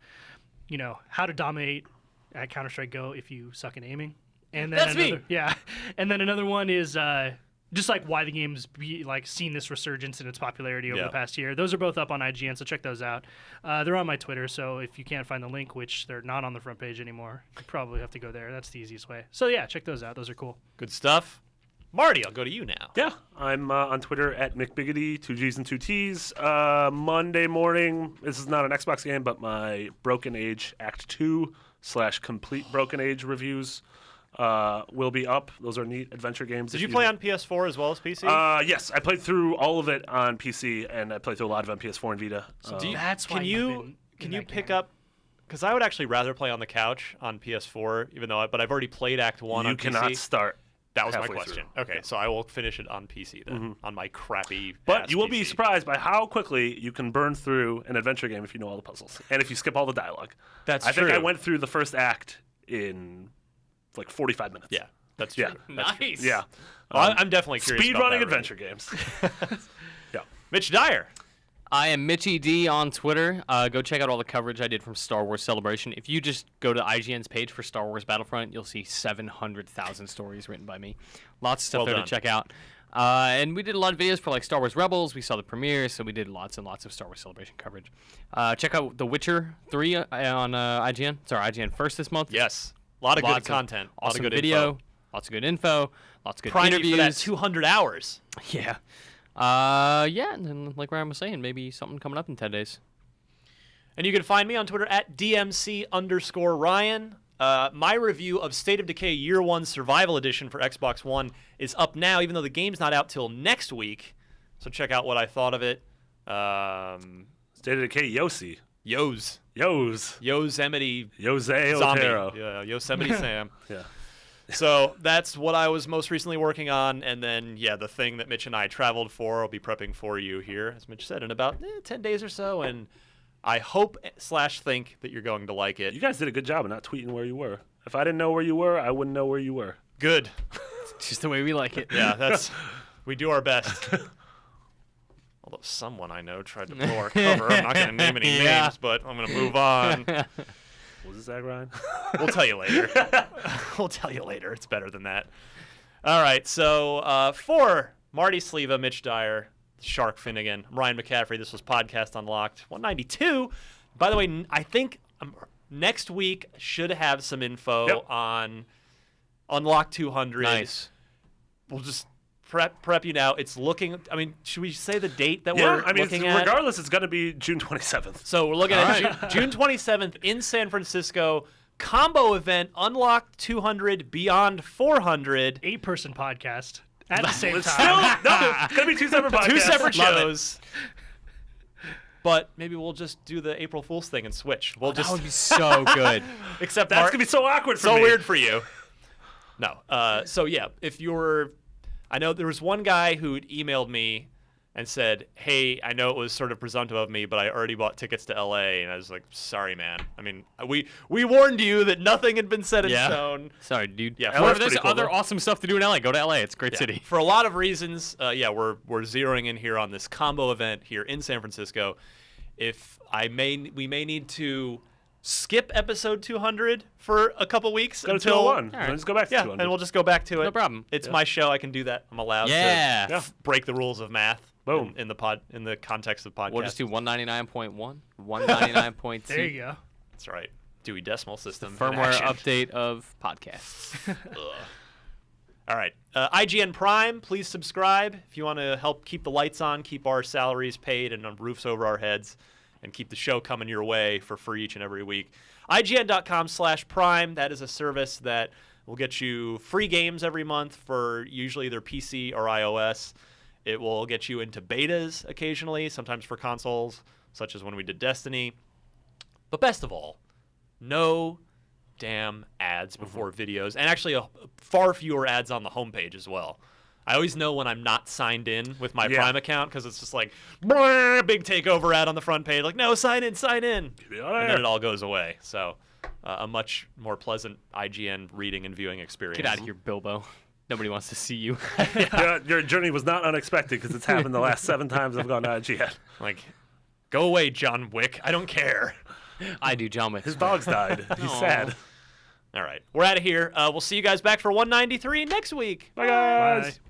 to dominate at Counter-Strike Go if you suck at aiming. And then That's me. another, yeah. And then another one is just like why the game's seen this resurgence in its popularity over the past year. Those are both up on IGN, so check those out. They're on my Twitter, so if you can't find the link, which they're not on the front page anymore, you probably have to go there. That's the easiest way. So yeah, check those out. Those are cool. Good stuff. Marty, I'll go to you now. Yeah, I'm on Twitter at McBiggity, 2 G's and 2 T's. Monday morning, this is not an Xbox game, but my Broken Age Act 2 / Complete Broken Age reviews will be up. Those are neat adventure games. Did you play on PS4 as well as PC? Yes, I played through all of it on PC, and I played through a lot of it on PS4 and Vita. That's why can you pick up? Because I would actually rather play on the couch on PS4, but I've already played Act 1 on PC. You cannot start. That was my halfway question. through. Okay, so I will finish it on PC then, on my crappy. But you will PC. be surprised by how quickly you can burn through an adventure game if you know all the puzzles and if you skip all the dialogue. That's I true. think I went through the first act in like 45 minutes. Yeah, that's true. Yeah. That's true. Nice. Yeah. Well, I'm definitely curious. Speed about running that adventure games. Yeah. Mitch Dyer. I am Mitchy D on Twitter. Go check out all the coverage I did from Star Wars Celebration. If you just go to IGN's page for Star Wars Battlefront, you'll see 700,000 stories written by me. Lots of stuff Well there done. to check out. And we did a lot of videos for like Star Wars Rebels. We saw the premiere, so we did lots and lots of Star Wars Celebration coverage. Check out The Witcher 3 on IGN. It's our IGN first this month. Yes, a lot of good Lots content. A lot Awesome of good video. info. Lots of good info. Lots of good Prime you interviews. for that 200 hours. Yeah. And then like Ryan was saying, maybe something coming up in 10 days. And you can find me on Twitter at DMC_Ryan. My review of State of Decay Year 1 Survival Edition for Xbox One is up now, even though the game's not out till next week. So check out what I thought of it. State of Decay Yossi. Yosemite Jose Zombie. Otero. Yeah, Yosemite Sam. Yeah. So that's what I was most recently working on. And then, the thing that Mitch and I traveled for, I'll be prepping for you here, as Mitch said, in about 10 days or so. And I hope / think that you're going to like it. You guys did a good job of not tweeting where you were. If I didn't know where you were, I wouldn't know where you were. Good. It's just the way we like it. Yeah, we do our best. Although someone I know tried to blow our cover. I'm not going to name any names, but I'm going to move on. Was it Zach Ryan? We'll tell you later. It's better than that. All right, so for Marty Sleva, Mitch Dyer, Shark Finnegan, I'm Ryan McCaffrey. This was Podcast Unlocked 192. By the way, I think next week should have some info on Unlocked 200. Nice. We'll just prep you now. It's looking. I mean, should we say the date that we're looking at? Regardless, it's going to be June 27th. So we're looking at June 27th in San Francisco. Combo event, Unlocked 200, Beyond 400. 8-person podcast at the same It's time. it's going to be 2 separate podcasts. 2 separate Love it. shows. But maybe we'll just do the April Fool's thing and switch. We'll That just would be so good. except That's going to be so awkward for so me. weird for you. No. If you're, I know there was one guy who emailed me and said, "Hey, I know it was sort of presumptive of me, but I already bought tickets to LA." And I was like, "Sorry, man. I mean, we warned you that nothing had been set in stone." Sorry, dude. Yeah, However, that's there's pretty cool, other though. awesome stuff to do in LA. Go to LA. It's a great city. For a lot of reasons, we're zeroing in here on this combo event here in San Francisco. We may need to skip episode 200 for a couple weeks Go to until 201. right. Then just go back to 200. and we'll just go back to it. No problem. It's my show. I can do that. I'm allowed Yeah. to break the rules of math. Boom. In the context of podcast. We'll just do 199.1, 199.2. There you go. That's right. Dewey Decimal System. in Firmware action. update of podcasts. All right. IGN Prime, please subscribe if you want to help keep the lights on, keep our salaries paid and roofs over our heads, and keep the show coming your way for free each and every week. IGN.com/Prime. That is a service that will get you free games every month for usually either PC or iOS. It will get you into betas occasionally, sometimes for consoles, such as when we did Destiny. But best of all, no damn ads before videos, and actually far fewer ads on the homepage as well. I always know when I'm not signed in with my Prime account because it's just like big takeover ad on the front page, like no, sign in, and then it all goes away. So a much more pleasant IGN reading and viewing experience. Get out of here, Bilbo. Nobody wants to see you. Your journey was not unexpected because it's happened the last 7 times I've gone to IGN. Like, go away, John Wick. I don't care. I do, John Wick. His dogs died. He's sad. All right, we're out of here. We'll see you guys back for 193 next week. Bye, guys. Bye.